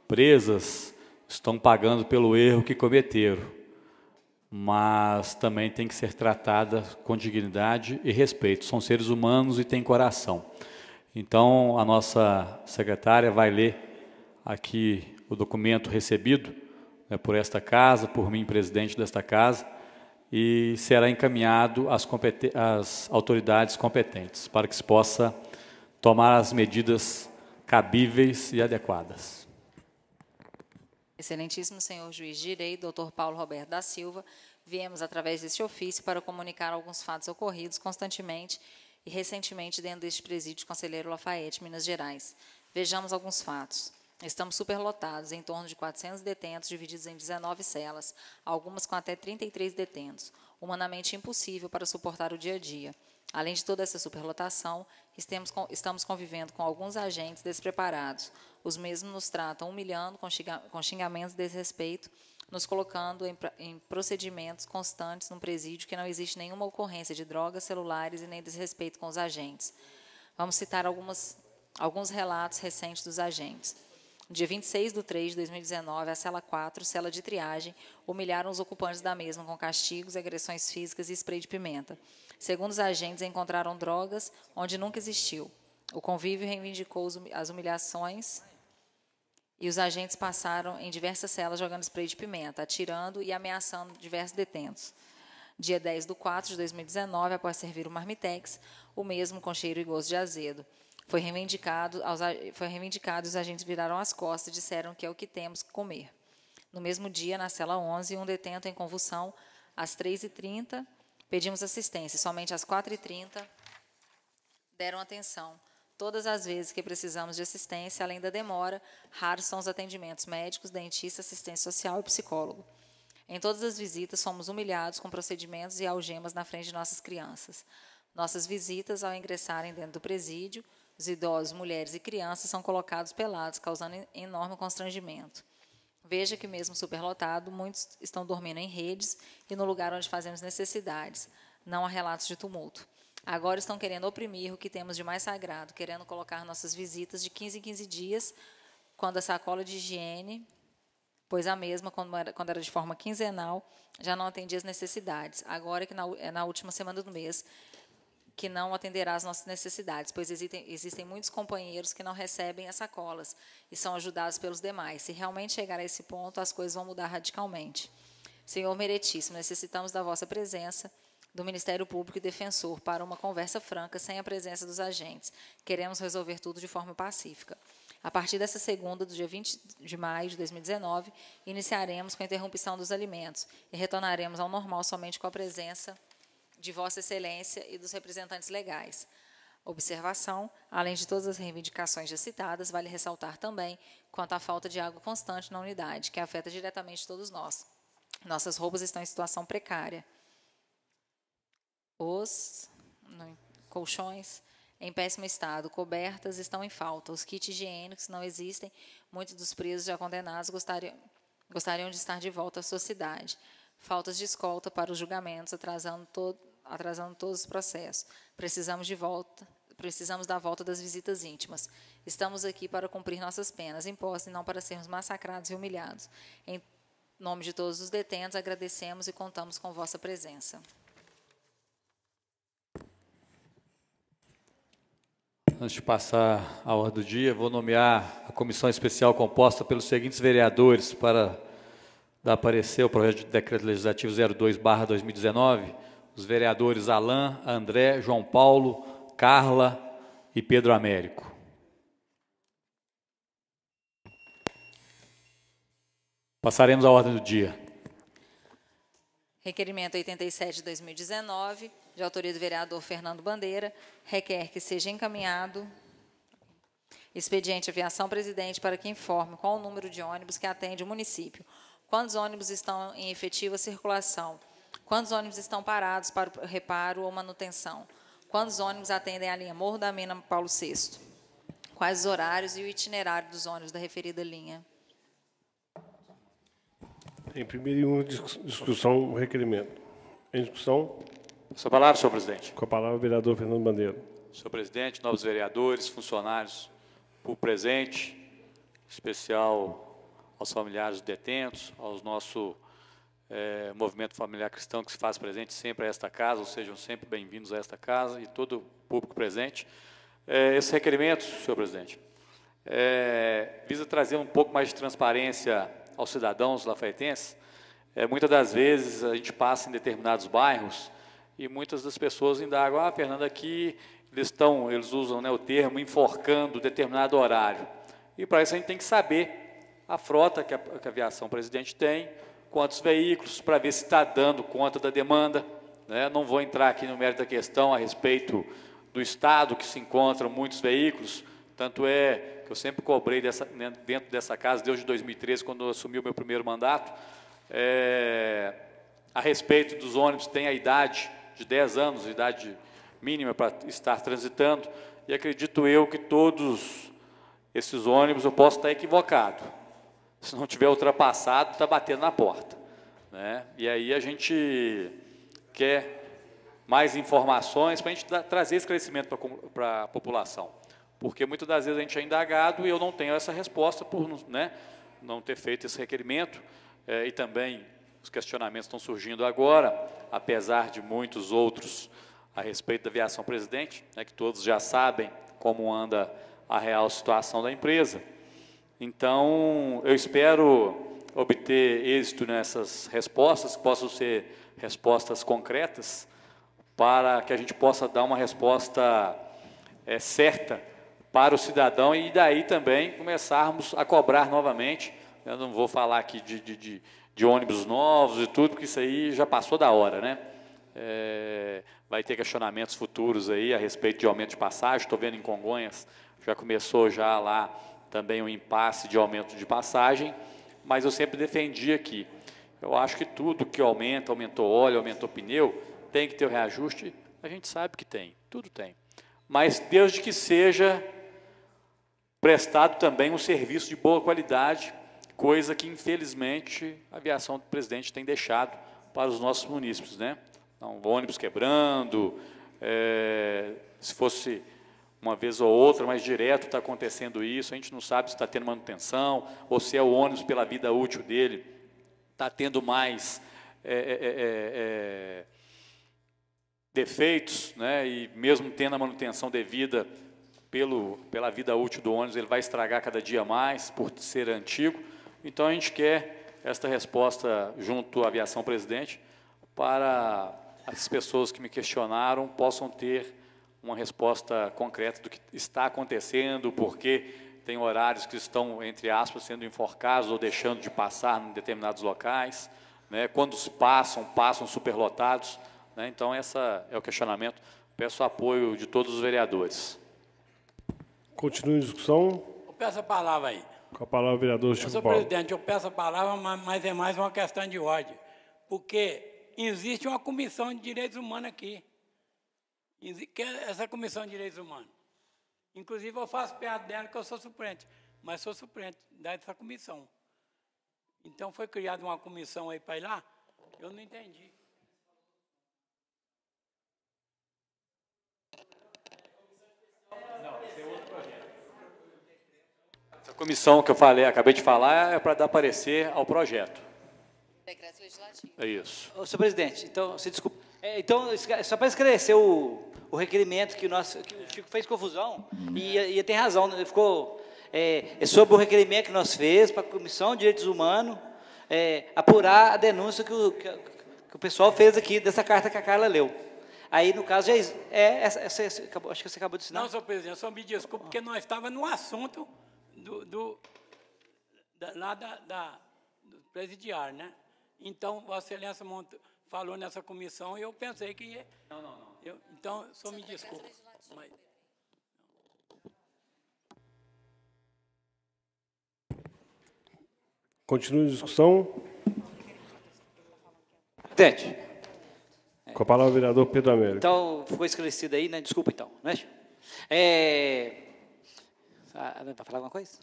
presas, estão pagando pelo erro que cometeram, mas também tem que ser tratadas com dignidade e respeito. São seres humanos e têm coração. Então, a nossa secretária vai ler aqui o documento recebido, né, por esta casa, por mim, presidente desta casa, e será encaminhado às autoridades competentes, para que se possa tomar as medidas cabíveis e adequadas. Excelentíssimo senhor juiz de direito, Dr. Paulo Roberto da Silva, viemos através deste ofício para comunicar alguns fatos ocorridos constantemente e recentemente dentro deste presídio Conselheiro Lafayette, Minas Gerais. Vejamos alguns fatos. Estamos superlotados, em torno de 400 detentos, divididos em 19 celas, algumas com até 33 detentos, humanamente impossível para suportar o dia a dia. Além de toda essa superlotação, estamos convivendo com alguns agentes despreparados. Os mesmos nos tratam humilhando, com xingamentos de desrespeito, nos colocando em procedimentos constantes num presídio que não existe nenhuma ocorrência de drogas, celulares e nem desrespeito com os agentes. Vamos citar alguns relatos recentes dos agentes. No dia 26/3 de 2019, a cela 4, cela de triagem, humilharam os ocupantes da mesma com castigos, agressões físicas e spray de pimenta. Segundo os agentes, encontraram drogas onde nunca existiu. O convívio reivindicou as humilhações e os agentes passaram em diversas celas jogando spray de pimenta, atirando e ameaçando diversos detentos. Dia 10/4 de 2019, após servir o marmitex, o mesmo com cheiro e gosto de azedo. Foi reivindicado e os agentes viraram as costas e disseram que é o que temos que comer. No mesmo dia, na cela 11, um detento em convulsão, às 3h30, pedimos assistência. Somente às 4h30 deram atenção. Todas as vezes que precisamos de assistência, além da demora, raros são os atendimentos médicos, dentista, assistência social e psicólogo. Em todas as visitas, somos humilhados com procedimentos e algemas na frente de nossas crianças. Nossas visitas, ao ingressarem dentro do presídio, os idosos, mulheres e crianças são colocados pelados, causando enorme constrangimento. Veja que, mesmo superlotado, muitos estão dormindo em redes e no lugar onde fazemos necessidades. Não há relatos de tumulto. Agora estão querendo oprimir o que temos de mais sagrado, querendo colocar nossas visitas de 15 em 15 dias, quando a sacola de higiene, pois a mesma, quando era de forma quinzenal, já não atendia as necessidades. Agora, que na última semana do mês, que não atenderá às nossas necessidades, pois existem muitos companheiros que não recebem as sacolas e são ajudados pelos demais. Se realmente chegar a esse ponto, as coisas vão mudar radicalmente. Senhor Meritíssimo, necessitamos da vossa presença, do Ministério Público e Defensor, para uma conversa franca, sem a presença dos agentes. Queremos resolver tudo de forma pacífica. A partir dessa segunda, do dia 20 de maio de 2019, iniciaremos com a interrupção dos alimentos e retornaremos ao normal somente com a presença de Vossa Excelência e dos representantes legais. Observação: além de todas as reivindicações já citadas, vale ressaltar também quanto à falta de água constante na unidade, que afeta diretamente todos nós. Nossas roupas estão em situação precária. Os colchões, em péssimo estado, cobertas estão em falta, os kits higiênicos não existem, muitos dos presos já condenados gostariam de estar de volta à sua cidade. Faltas de escolta para os julgamentos, atrasando todos os processos. Precisamos da volta das visitas íntimas. Estamos aqui para cumprir nossas penas impostas e não para sermos massacrados e humilhados. Em nome de todos os detentos, agradecemos e contamos com vossa presença. Antes de passar a ordem do dia, vou nomear a comissão especial composta pelos seguintes vereadores para dar parecer ao projeto de decreto legislativo 02/2019, os vereadores Alain, André, João Paulo, Carla e Pedro Américo. Passaremos à ordem do dia. Requerimento 87 de 2019, de autoria do vereador Fernando Bandeira, requer que seja encaminhado expediente Aviação Presidente para que informe qual o número de ônibus que atende o município, quantos ônibus estão em efetiva circulação, quantos ônibus estão parados para reparo ou manutenção, quantos ônibus atendem a linha Morro da Mina Paulo VI, quais os horários e o itinerário dos ônibus da referida linha. Em primeiro discussão, o requerimento. Em discussão. Sua palavra, senhor presidente. Com a palavra, o vereador Fernando Bandeira. Senhor presidente, novos vereadores, funcionários por presente, em especial aos familiares detentos, aos nosso movimento familiar cristão que se faz presente sempre a esta casa, ou sejam sempre bem-vindos a esta casa e todo o público presente. Esse requerimento, senhor presidente, visa trazer um pouco mais de transparência aos cidadãos lafaetenses. Muitas das vezes a gente passa em determinados bairros e muitas das pessoas indagam, Fernando, aqui eles usam, né, o termo enforcando determinado horário. E para isso a gente tem que saber a frota que a Aviação Presidente tem, quantos veículos, para ver se está dando conta da demanda, né? Não vou entrar aqui no mérito da questão a respeito do estado que se encontram muitos veículos, tanto é que eu sempre cobrei dentro dessa casa, desde 2013, quando eu assumi o meu primeiro mandato, a respeito dos ônibus, tem a idade de 10 anos, idade mínima para estar transitando, e acredito eu que todos esses ônibus, eu posso estar equivocado, se não tiver ultrapassado, está batendo na porta, né? E aí a gente quer mais informações para a gente trazer esclarecimento para a população. Porque muitas das vezes a gente é indagado e eu não tenho essa resposta por, né, não ter feito esse requerimento, e também os questionamentos estão surgindo agora, apesar de muitos outros a respeito da Aviação Presidente, né, que todos já sabem como anda a real situação da empresa. Então, eu espero obter êxito nessas respostas, que possam ser respostas concretas, para que a gente possa dar uma resposta certa para o cidadão e daí também começarmos a cobrar novamente. Eu não vou falar aqui de ônibus novos e tudo, porque isso aí já passou da hora, né? Vai ter questionamentos futuros aí a respeito de aumento de passagem. Estou vendo em Congonhas, já começou já lá também um impasse de aumento de passagem, mas eu sempre defendi aqui. Eu acho que tudo que aumenta, aumentou óleo, aumentou pneu, tem que ter o reajuste, a gente sabe que tem, tudo tem. Mas desde que seja prestado também um serviço de boa qualidade, coisa que, infelizmente, a Aviação do Presidente tem deixado para os nossos munícipes, né? Então, ônibus quebrando, se fosse uma vez ou outra, mas direto está acontecendo isso, a gente não sabe se está tendo manutenção, ou se é o ônibus pela vida útil dele, está tendo mais defeitos, né? E mesmo tendo a manutenção devida pela vida útil do ônibus, ele vai estragar cada dia mais, por ser antigo. Então, a gente quer esta resposta junto à Aviação Presidente, para as pessoas que me questionaram possam ter uma resposta concreta do que está acontecendo, porque tem horários que estão, entre aspas, sendo enforcados ou deixando de passar em determinados locais, né? Quando passam superlotados, né? Então, esse é o questionamento. Peço o apoio de todos os vereadores. Continue a discussão. Eu peço a palavra aí. Com a palavra, o vereador Chico Paulo. Senhor presidente, eu peço a palavra, mas é mais uma questão de ordem, porque existe uma comissão de direitos humanos aqui. que é essa Comissão de Direitos Humanos. Inclusive, eu faço piada dela que eu sou suplente, mas sou suplente dessa comissão. Então, foi criada uma comissão aí para ir lá, eu não entendi. Essa comissão que eu falei, acabei de falar, é para dar parecer ao projeto. Decreto legislativo. É isso. Ô, senhor presidente, então, você desculpa. Então, só para esclarecer o requerimento que o Chico fez confusão, e tem razão, ele ficou sobre o requerimento que nós fez para a Comissão de Direitos Humanos apurar a denúncia que o pessoal fez aqui dessa carta que a Carla leu. Aí, no caso, acho que você acabou de assinar. Não, senhor presidente, só me desculpe, porque nós estávamos no assunto do presidiário, né? Então, Vossa Excelência falou nessa comissão e eu pensei que ia... Não. Então, só me desculpe. Mas... Continua a discussão. Presidente. Com a palavra o vereador Pedro Américo. Então, ficou esclarecido aí, né? Desculpa, então. Né? Vai falar alguma coisa?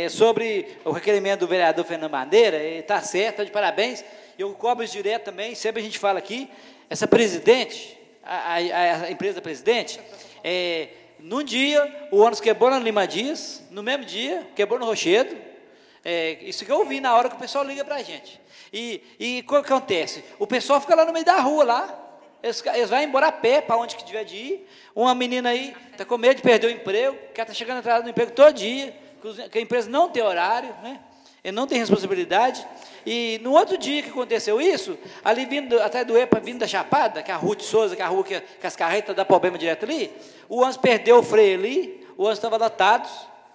Sobre o requerimento do vereador Fernando Bandeira, está certo, está de parabéns. Eu cobro isso direto também, sempre a gente fala aqui, essa presidente, a empresa presidente, num dia, o ônibus quebrou na Lima Dias, no mesmo dia, quebrou no Rochedo. Isso que eu ouvi na hora que o pessoal liga para a gente. E o que acontece? O pessoal fica lá no meio da rua, lá, eles vão embora a pé, para onde que tiver de ir. Uma menina aí está com medo de perder o emprego, que ela está chegando atrás do emprego todo dia, que a empresa não tem horário, né? Ele não tem responsabilidade. E no outro dia que aconteceu isso, ali vindo, atrás do EPA, vindo da Chapada, que é a Rua de Souza, que é a rua que as carretas dão problema direto ali, o ônibus perdeu o freio ali, o ônibus estava lotado,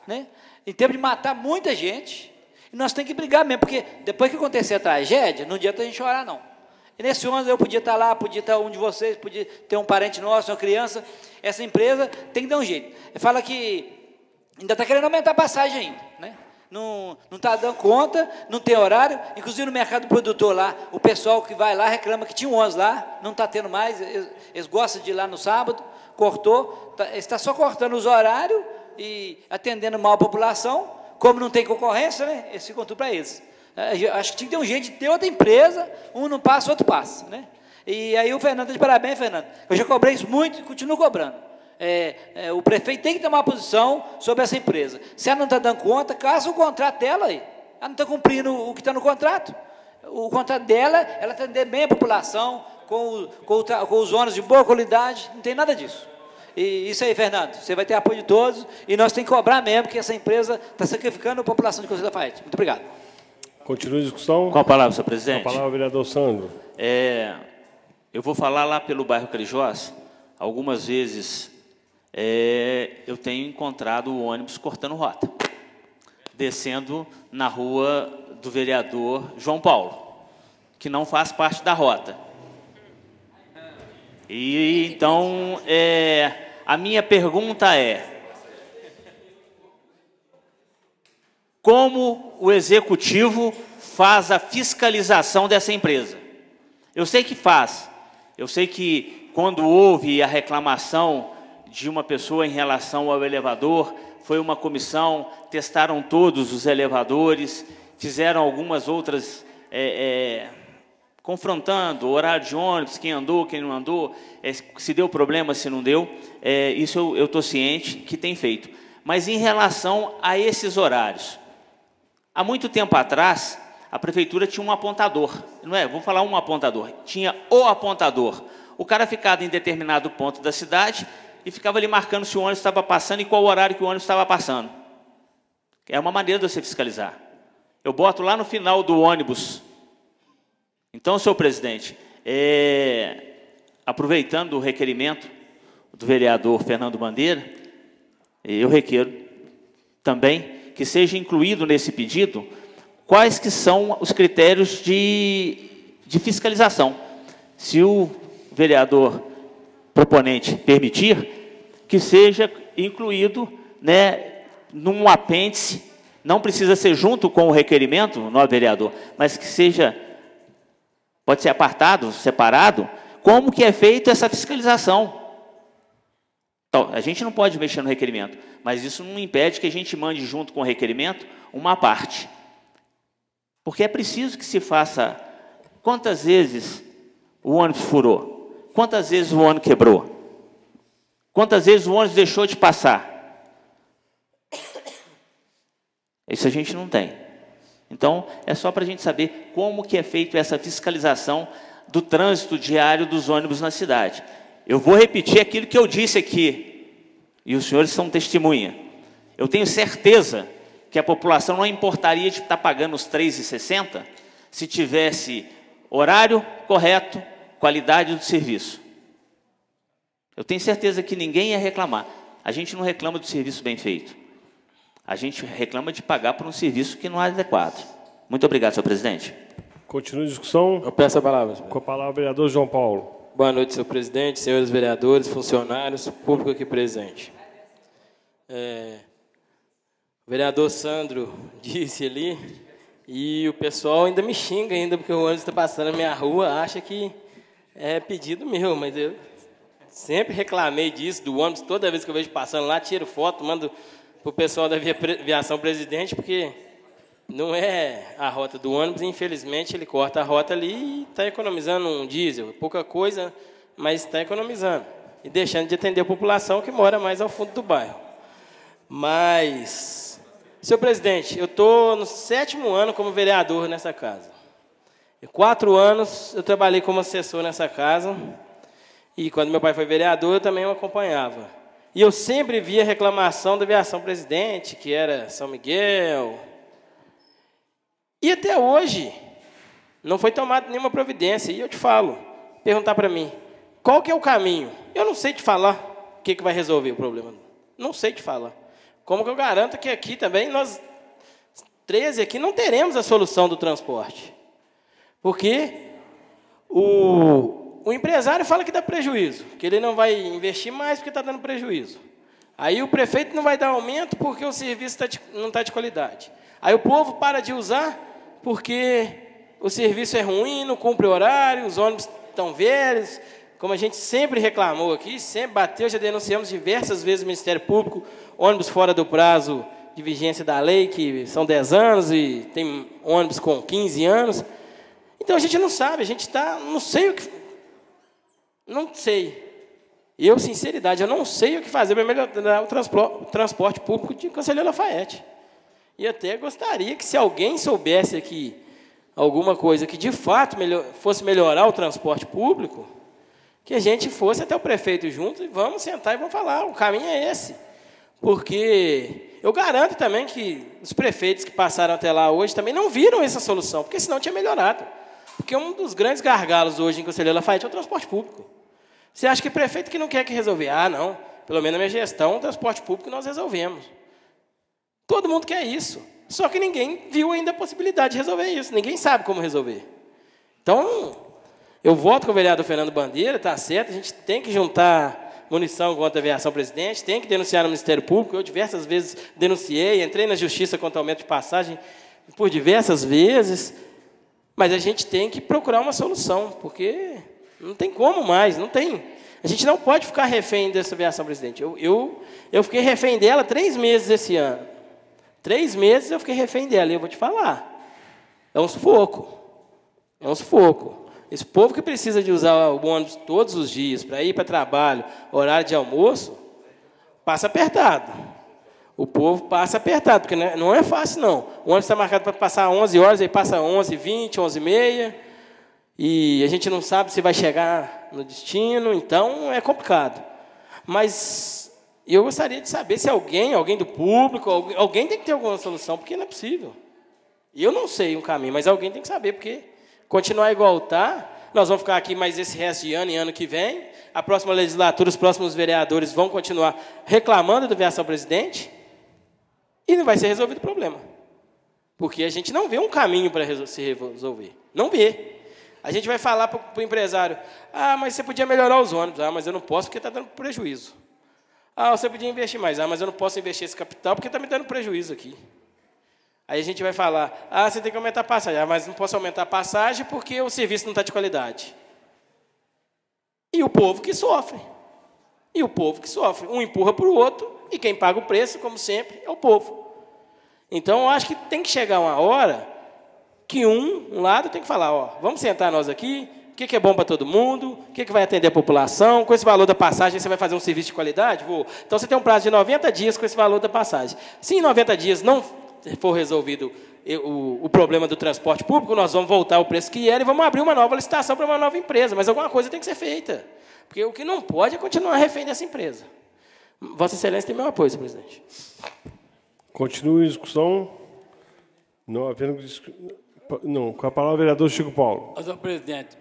né? Em tempo de matar muita gente. E nós temos que brigar mesmo, porque depois que acontecer a tragédia, não adianta a gente chorar, não. E nesse ônibus eu podia estar lá, podia estar um de vocês, podia ter um parente nosso, uma criança. Essa empresa tem que dar um jeito. Ele fala que ainda está querendo aumentar a passagem ainda, né? Não está dando conta, não tem horário. Inclusive no mercado produtor lá, o pessoal que vai lá reclama que tinha um ônibus lá, não está tendo mais, eles gostam de ir lá no sábado, cortou, está só cortando os horários e atendendo mal a população. Como não tem concorrência, né? Eles ficam tudo para eles. Acho que tinha que ter um jeito de ter outra empresa, um não passa, o outro passa, né? E aí o Fernando, de parabéns, Fernando. Eu já cobrei isso muito e continuo cobrando. O prefeito tem que tomar uma posição sobre essa empresa. Se ela não está dando conta, caça o contrato dela aí. Ela não está cumprindo o que está no contrato. O contrato dela, ela atender bem a população, com os ônibus de boa qualidade, não tem nada disso. E isso aí, Fernando, você vai ter apoio de todos e nós temos que cobrar mesmo, que essa empresa está sacrificando a população de Conselho da Lafayette. Muito obrigado. Continua a discussão. Com a palavra, senhor presidente. Com a palavra o vereador Sandro. Eu vou falar lá pelo bairro Carijós. Algumas vezes eu tenho encontrado o ônibus cortando rota, descendo na rua do vereador João Paulo, que não faz parte da rota. E então, a minha pergunta é: como o executivo faz a fiscalização dessa empresa? Eu sei que faz. Eu sei que quando houve a reclamação de uma pessoa em relação ao elevador, foi uma comissão, testaram todos os elevadores, fizeram algumas outras... confrontando o horário de ônibus, quem andou, quem não andou, se deu problema, se não deu, isso eu estou ciente que tem feito. Mas em relação a esses horários, há muito tempo atrás, a prefeitura tinha um apontador, não é? Vou falar um apontador, tinha o apontador. O cara ficava em determinado ponto da cidade e ficava ali marcando se o ônibus estava passando e qual horário que o ônibus estava passando. É uma maneira de você fiscalizar. Eu boto lá no final do ônibus. Então, senhor presidente, aproveitando o requerimento do vereador Fernando Bandeira, eu requero também que seja incluído nesse pedido quais que são os critérios de fiscalização. Se o vereador proponente permitir, que seja incluído, né, num apêndice, não precisa ser junto com o requerimento, não, vereador, mas que seja pode ser apartado, separado, como que é feita essa fiscalização. Então, a gente não pode mexer no requerimento, mas isso não impede que a gente mande junto com o requerimento uma parte. Porque é preciso que se faça quantas vezes o ônibus furou, quantas vezes o ônibus quebrou, quantas vezes o ônibus deixou de passar. Isso a gente não tem. Então, é só para a gente saber como que é feita essa fiscalização do trânsito diário dos ônibus na cidade. Eu vou repetir aquilo que eu disse aqui, e os senhores são testemunha. Eu tenho certeza que a população não importaria de estar pagando os R$ 3,60 se tivesse horário correto, qualidade do serviço. Eu tenho certeza que ninguém ia reclamar. A gente não reclama do serviço bem feito. A gente reclama de pagar por um serviço que não é adequado. Muito obrigado, senhor presidente. Continua a discussão. Eu peço a palavra. Com a palavra, o vereador João Paulo. Boa noite, senhor presidente, senhores vereadores, funcionários, público aqui presente. O vereador Sandro disse ali, e o pessoal ainda me xinga ainda, porque o ônibus está passando na minha rua, acha que é pedido meu, mas eu sempre reclamei disso, do ônibus, toda vez que eu vejo passando lá, tiro foto, mando para o pessoal da Viação Presidente, porque não é a rota do ônibus, e infelizmente ele corta a rota ali e está economizando um diesel, pouca coisa, mas está economizando, e deixando de atender a população que mora mais ao fundo do bairro. Mas, senhor presidente, eu estou no 7º ano como vereador nessa casa. Em 4 anos eu trabalhei como assessor nessa casa, e quando meu pai foi vereador eu também o acompanhava. E eu sempre via reclamação da Viação Presidente, que era São Miguel. E até hoje não foi tomada nenhuma providência. E eu te falo, perguntar para mim, qual que é o caminho? Eu não sei te falar o que vai resolver o problema. Não sei te falar. Como que eu garanto que aqui também, nós 13 aqui, não teremos a solução do transporte. Porque o empresário fala que dá prejuízo, que ele não vai investir mais porque está dando prejuízo. Aí o prefeito não vai dar aumento porque o serviço não está de qualidade. Aí o povo para de usar porque o serviço é ruim, não cumpre o horário, os ônibus estão velhos, como a gente sempre reclamou aqui, sempre bateu, já denunciamos diversas vezes o Ministério Público, ônibus fora do prazo de vigência da lei, que são 10 anos, e tem ônibus com 15 anos. Então a gente não sabe, a gente está, não sei o que... Não sei. Eu, sinceridade, eu não sei o que fazer para melhorar o transporte público de Conselheiro Lafayette. E até gostaria que, se alguém soubesse aqui alguma coisa que, de fato, fosse melhorar o transporte público, que a gente fosse até o prefeito junto e vamos sentar e vamos falar, o caminho é esse. Porque eu garanto também que os prefeitos que passaram até lá hoje também não viram essa solução, porque senão tinha melhorado. Porque um dos grandes gargalos hoje em Conselheiro Lafayette é o transporte público. Você acha que prefeito que não quer que resolver? Ah, não. Pelo menos na minha gestão, o transporte público nós resolvemos. Todo mundo quer isso. Só que ninguém viu ainda a possibilidade de resolver isso. Ninguém sabe como resolver. Então, eu voto com o vereador Fernando Bandeira, está certo, a gente tem que juntar munição contra a Viação Presidente, tem que denunciar no Ministério Público. Eu diversas vezes denunciei, entrei na Justiça contra o aumento de passagem por diversas vezes. Mas a gente tem que procurar uma solução, porque não tem como mais, não tem. A gente não pode ficar refém dessa Viação Presidente. Eu fiquei refém dela 3 meses esse ano. 3 meses eu fiquei refém dela, e eu vou te falar. É um sufoco. É um sufoco. Esse povo que precisa de usar o ônibus todos os dias para ir para trabalho, horário de almoço, passa apertado. O povo passa apertado, porque não é fácil, não. O ônibus está marcado para passar 11 horas, aí passa 11h20, 11h30, e a gente não sabe se vai chegar no destino, então é complicado. Mas eu gostaria de saber se alguém do público, alguém tem que ter alguma solução, porque não é possível. Eu não sei um caminho, mas alguém tem que saber, porque continuar igual está, nós vamos ficar aqui mais esse resto de ano e ano que vem, a próxima legislatura, os próximos vereadores vão continuar reclamando da Viação Presidente, e não vai ser resolvido o problema. Porque a gente não vê um caminho para se resolver. Não vê. A gente vai falar para o empresário, ah, mas você podia melhorar os ônibus. Ah, mas eu não posso porque está dando prejuízo. Ah, você podia investir mais. Ah, mas eu não posso investir esse capital porque está me dando prejuízo aqui. Aí a gente vai falar, você tem que aumentar a passagem. Mas não posso aumentar a passagem porque o serviço não está de qualidade. E o povo que sofre. Um empurra para o outro e quem paga o preço, como sempre, é o povo. Então, eu acho que tem que chegar uma hora que um lado tem que falar, vamos sentar nós aqui, o que é bom para todo mundo, o que vai atender a população, com esse valor da passagem você vai fazer um serviço de qualidade? Vou. Então, você tem um prazo de 90 dias com esse valor da passagem. Se em 90 dias não for resolvido o problema do transporte público, nós vamos voltar ao preço que era e vamos abrir uma nova licitação para uma nova empresa. Mas alguma coisa tem que ser feita. Porque o que não pode é continuar refém dessa empresa. Vossa Excelência tem meu apoio, senhor presidente. Continue a discussão. Não, com a palavra o vereador Chico Paulo. Senhor presidente,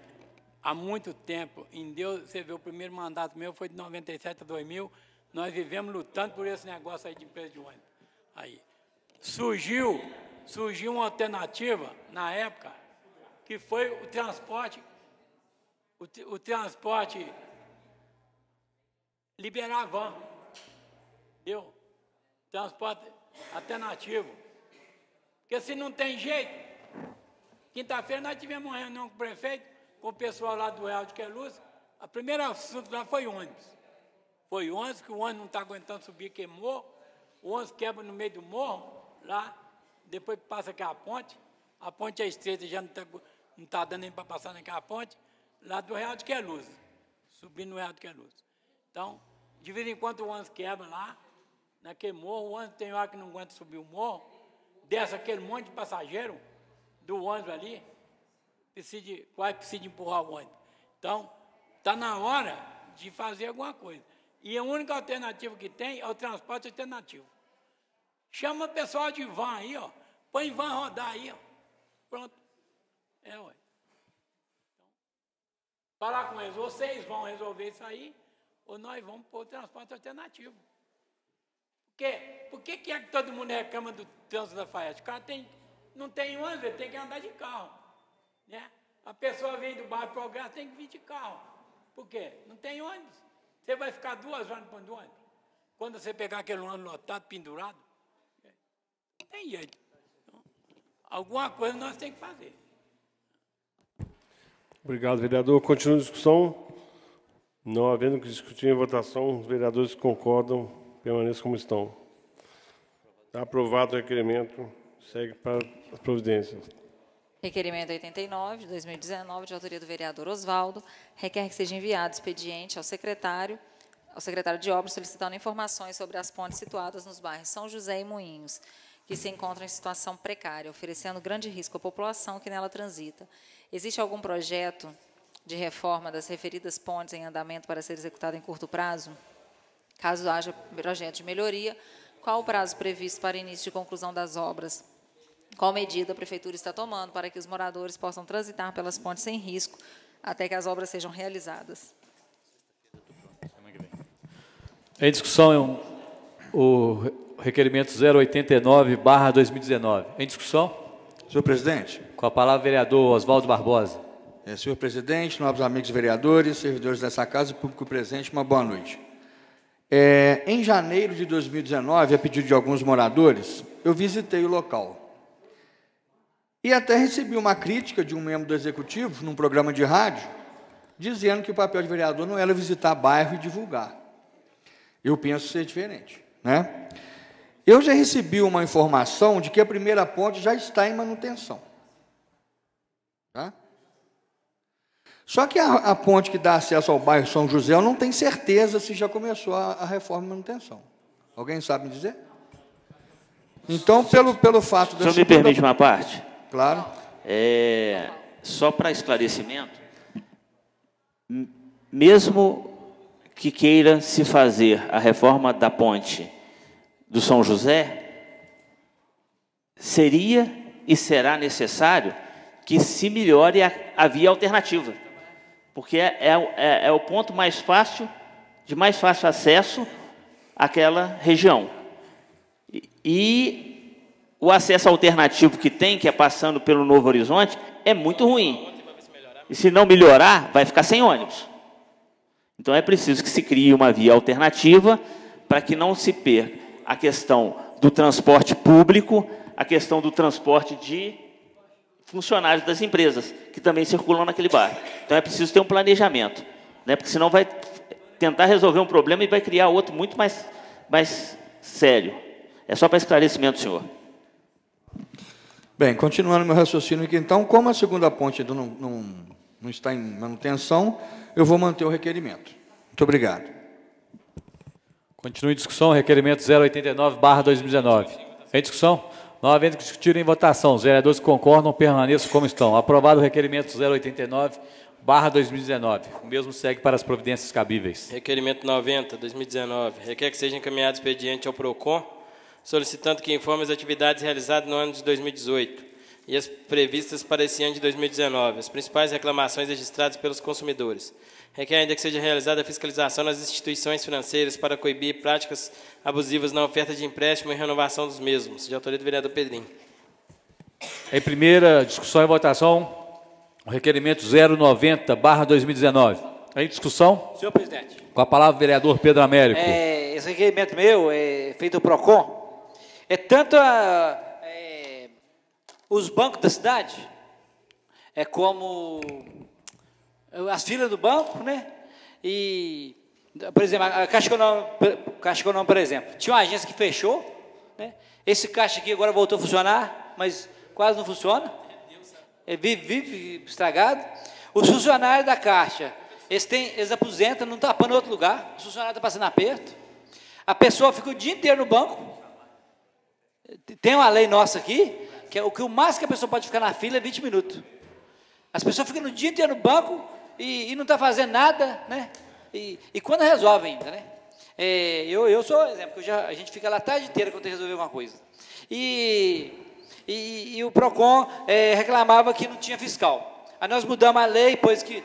há muito tempo, em Deus, você vê, o primeiro mandato meu foi de 97 a 2000, nós vivemos lutando por esse negócio aí de empresa de ônibus. Aí. Surgiu uma alternativa, na época, que foi o transporte, liberar a van. Deu? Transporte alternativo. Porque se não tem jeito, quinta-feira nós tivemos uma reunião com o prefeito, com o pessoal lá do Real de Queluz, a primeira assunto lá foi ônibus. Foi ônibus, que o ônibus não está aguentando subir, queimou, o ônibus quebra no meio do morro, lá, depois passa aquela a ponte é estreita, já não está dando nem para passar naquela ponte, lá do Real de Queluz, subindo no Real de Queluz. Então, de vez em quando o ônibus quebra lá, naquele morro, o ônibus tem hora que não aguenta subir o morro, desce aquele monte de passageiro do ônibus ali, quase precisa empurrar o ônibus. Então, está na hora de fazer alguma coisa. E a única alternativa que tem é o transporte alternativo. Chama o pessoal de van aí, põe van rodar aí, pronto. Ué. Então, falar com eles, vocês vão resolver isso aí, ou nós vamos pôr o transporte alternativo. Por que é que todo mundo reclama do trânsito da Faete? O cara não tem ônibus, ele tem que andar de carro. Né? A pessoa vem do bairro Progresso, tem que vir de carro. Por quê? Não tem ônibus. Você vai ficar 2 horas no ônibus. Quando você pegar aquele ônibus lotado, pendurado, não tem jeito. Então, alguma coisa nós temos que fazer. Obrigado, vereador. Continua a discussão. Não havendo que discutir em votação, os vereadores que concordam, permaneçam como estão. Está aprovado o requerimento. Segue para as providências. Requerimento 89, de 2019, de autoria do vereador Osvaldo, requer que seja enviado expediente ao secretário de obras, solicitando informações sobre as pontes situadas nos bairros São José e Moinhos, que se encontram em situação precária, oferecendo grande risco à população que nela transita. Existe algum projeto de reforma das referidas pontes em andamento para ser executado em curto prazo? Caso haja projeto de melhoria, qual o prazo previsto para início de conclusão das obras? Qual medida a Prefeitura está tomando para que os moradores possam transitar pelas pontes sem risco até que as obras sejam realizadas? Em discussão, o requerimento 089/2019. Em discussão? Senhor presidente. Com a palavra, vereador Osvaldo Barbosa. Senhor presidente, nobres amigos vereadores, servidores dessa casa e público presente, uma boa noite. Em janeiro de 2019, a pedido de alguns moradores, eu visitei o local. E até recebi uma crítica de um membro do Executivo, num programa de rádio, dizendo que o papel de vereador não era visitar bairro e divulgar. Eu penso ser diferente, né? Eu já recebi uma informação de que a primeira ponte já está em manutenção. Tá? Só que a ponte que dá acesso ao bairro São José, eu não tenho certeza se já começou a reforma e manutenção. Alguém sabe me dizer? Então, pelo fato... O senhor me permite uma parte? Claro. Só para esclarecimento, mesmo que queira se fazer a reforma da ponte do São José, seria e será necessário que se melhore a via alternativa, porque é o ponto mais fácil, de mais fácil acesso àquela região. E o acesso alternativo que tem, que é passando pelo Novo Horizonte, é muito ruim. E se não melhorar, vai ficar sem ônibus. Então é preciso que se crie uma via alternativa para que não se perca a questão do transporte público, a questão do transporte de funcionários das empresas, que também circulam naquele bairro. Então, é preciso ter um planejamento, né? Porque senão vai tentar resolver um problema e vai criar outro muito mais sério. É só para esclarecimento, senhor. Bem, continuando meu raciocínio aqui, então, como a segunda ponte não está em manutenção, eu vou manter o requerimento. Muito obrigado. Continue em discussão, requerimento 089/2019. Em discussão? Não havendo que discutir em votação, os vereadores que concordam permaneçam como estão. Aprovado o requerimento 089/2019. O mesmo segue para as providências cabíveis. Requerimento 90/2019. Requer que seja encaminhado expediente ao PROCON, solicitando que informe as atividades realizadas no ano de 2018 e as previstas para esse ano de 2019, as principais reclamações registradas pelos consumidores. Requer ainda que seja realizada a fiscalização nas instituições financeiras para coibir práticas abusivas na oferta de empréstimo e renovação dos mesmos, de autoria do vereador Pedrinho. Em primeira discussão e votação, o requerimento 090/2019. Em discussão? Senhor presidente. Com a palavra o vereador Pedro Américo. Esse requerimento meu é feito do PROCON. É tanto os bancos da cidade, como as filas do banco, né? E, por exemplo, a Caixa Econômica, por exemplo, tinha uma agência que fechou, né? Esse caixa aqui agora voltou a funcionar, mas quase não funciona. Vive estragado. Os funcionários da Caixa, eles aposentam, não estão tapando em outro lugar, os funcionários estão passando aperto. A pessoa fica o dia inteiro no banco. Tem uma lei nossa aqui, que é o máximo que a pessoa pode ficar na fila é 20 minutos. As pessoas ficam o dia inteiro no banco e não estão fazendo nada, né? E quando resolvem ainda, né? Eu sou exemplo, a gente fica lá a tarde inteira quando tem que resolver alguma coisa. E o PROCON reclamava que não tinha fiscal. Aí nós mudamos a lei, pois que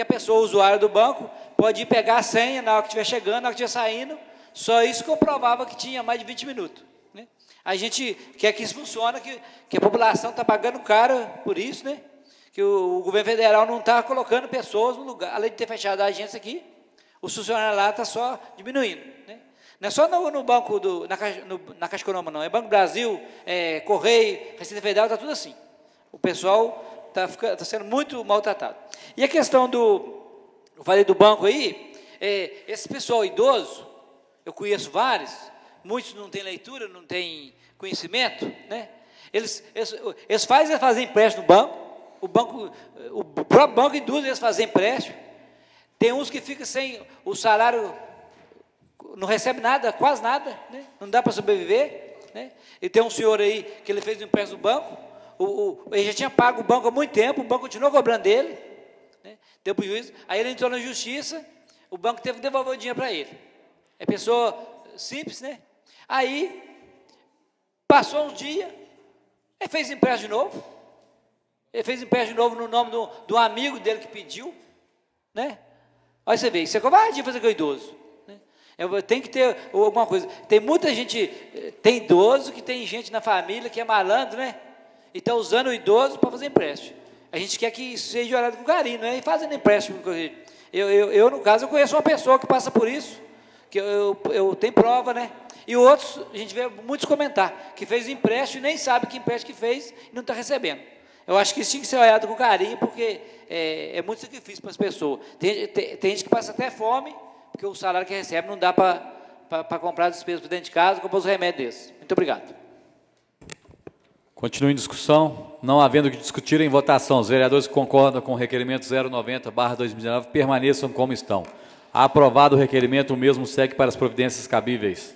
a pessoa, o usuário do banco, pode ir pegar a senha na hora que estiver chegando, na hora que estiver saindo. Só isso comprovava que tinha mais de 20 minutos. Né? A gente quer que isso funcione, que a população está pagando caro por isso, né? Que o governo federal não está colocando pessoas no lugar. Além de ter fechado a agência aqui, o funcionário lá está só diminuindo. Né? Não é só no banco, na Caixa Econômica, não. É Banco Brasil, Correio, Receita Federal, está tudo assim. O pessoal está sendo muito maltratado. E a questão eu falei do banco aí, esse pessoal idoso, eu conheço vários, muitos não têm leitura, não têm conhecimento, né? Eles fazem empréstimo no banco, o próprio banco induz eles a fazer empréstimo. Tem uns que ficam sem o salário, não recebe nada, quase nada, né? Não dá para sobreviver, né? E tem um senhor aí que ele fez um empréstimo no banco, ele já tinha pago o banco há muito tempo, o banco continuou cobrando dele, né? Deu prejuízo, aí ele entrou na justiça, o banco teve que devolver o dinheiro para ele. É pessoa simples, né? Aí, passou uns dias, ele fez empréstimo de novo. Ele fez empréstimo de novo no nome do amigo dele que pediu, né? Olha você vê, isso é covardia fazer com o idoso. Né? Tem que ter alguma coisa. Tem muita gente, tem idoso que tem gente na família que é malandro, né? E está usando o idoso para fazer empréstimo. A gente quer que isso seja olhado com carinho, né? E fazendo empréstimo. Eu, no caso, eu conheço uma pessoa que passa por isso, que eu tenho prova, né? E outros, a gente vê muitos comentar, que fez empréstimo e nem sabe que empréstimo que fez e não está recebendo. Eu acho que isso tinha que ser olhado com carinho, porque é muito sacrifício para as pessoas. Tem gente que passa até fome, porque o salário que recebe não dá para comprar as despesas para dentro de casa, comprar os remédios desses. Muito obrigado. Continue em discussão. Não havendo que discutir em votação, os vereadores que concordam com o requerimento 090/2019 permaneçam como estão. Aprovado o requerimento, o mesmo segue para as providências cabíveis.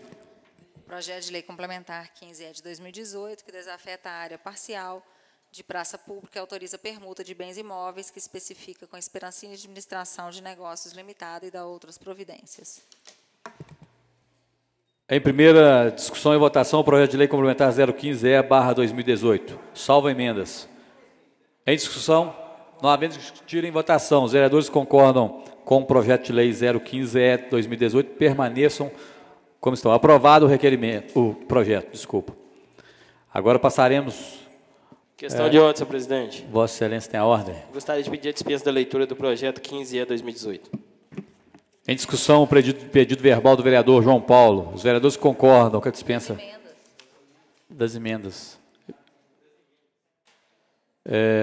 Projeto de Lei Complementar 15E de 2018, que desafeta a área parcial de praça pública e autoriza permuta de bens imóveis, que especifica com esperança de administração de negócios limitada e dá outras providências. Em primeira discussão e votação, o projeto de lei complementar 015E/2018. Salvo emendas. Em discussão, não havendo que discutir em votação, os vereadores que concordam com o projeto de lei 015E/2018 permaneçam como estão. Aprovado o requerimento, o projeto, desculpa. Agora passaremos... Questão de ordem, senhor presidente. Vossa Excelência tem a ordem. Gostaria de pedir a dispensa da leitura do projeto 15E/2018. Em discussão, o pedido verbal do vereador João Paulo. Os vereadores que concordam com a dispensa... das emendas.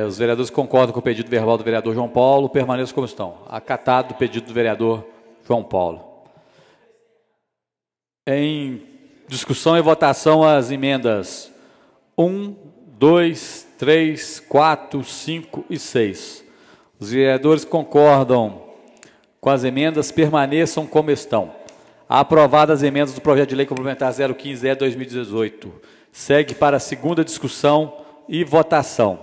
Os vereadores concordam com o pedido verbal do vereador João Paulo, permaneçam como estão. Acatado o pedido do vereador João Paulo. Em discussão e votação as emendas 1, 2, 3, 4, 5 e 6. Os vereadores concordam com as emendas, permaneçam como estão. Aprovadas as emendas do projeto de lei complementar 015/2018. Segue para a segunda discussão e votação.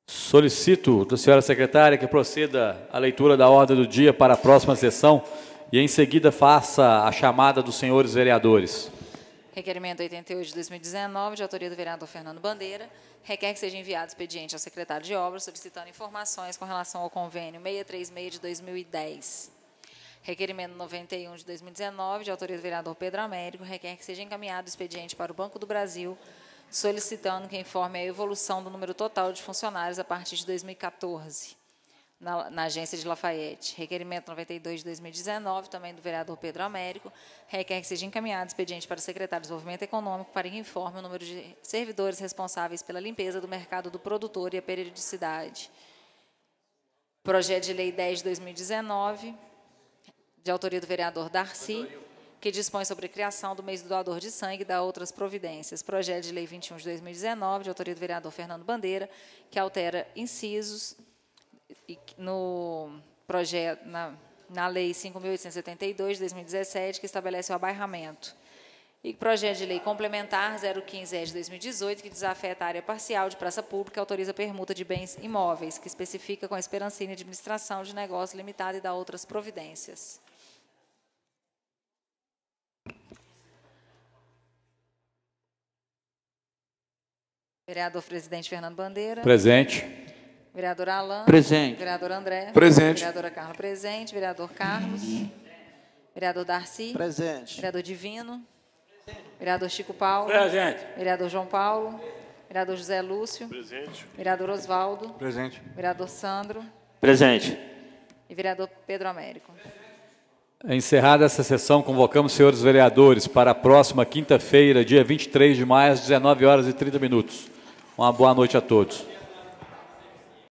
Solicito da senhora secretária que proceda a leitura da ordem do dia para a próxima sessão e em seguida faça a chamada dos senhores vereadores. Requerimento 88 de 2019, de autoria do vereador Fernando Bandeira, requer que seja enviado expediente ao secretário de Obras, solicitando informações com relação ao convênio 636 de 2010. Requerimento 91 de 2019, de autoria do vereador Pedro Américo, requer que seja encaminhado expediente para o Banco do Brasil, solicitando que informe a evolução do número total de funcionários a partir de 2014, na agência de Lafayette. Requerimento 92 de 2019, também do vereador Pedro Américo, requer que seja encaminhado expediente para o secretário de Desenvolvimento Econômico para que informe o número de servidores responsáveis pela limpeza do mercado do produtor e a periodicidade. Projeto de Lei 10 de 2019, de autoria do vereador Darcy, que dispõe sobre a criação do mês do doador de sangue e da outras providências. Projeto de Lei 21 de 2019, de autoria do vereador Fernando Bandeira, que altera incisos no projeto, na Lei 5.872, de 2017, que estabelece o abairramento. E projeto de lei complementar 015 de 2018, que desafeta a área parcial de praça pública e autoriza a permuta de bens imóveis, que especifica com a Esperancina Administração de Negócio Limitada e da outras providências. Vereador presidente Fernando Bandeira. Presente. Vereador Alain. Presente. Vereador André. Presente. Vereadora Carla, presente. Vereador Carlos. Vereador Darcy. Presente. Vereador Divino. Vereador Chico Paulo. Presente. Vereador João Paulo. Vereador José Lúcio. Presente. Vereador Osvaldo. Presente. Vereador Sandro. Presente. E vereador Pedro Américo. Encerrada essa sessão, convocamos os senhores vereadores para a próxima quinta-feira, dia 23 de maio, às 19h30. Uma boa noite a todos.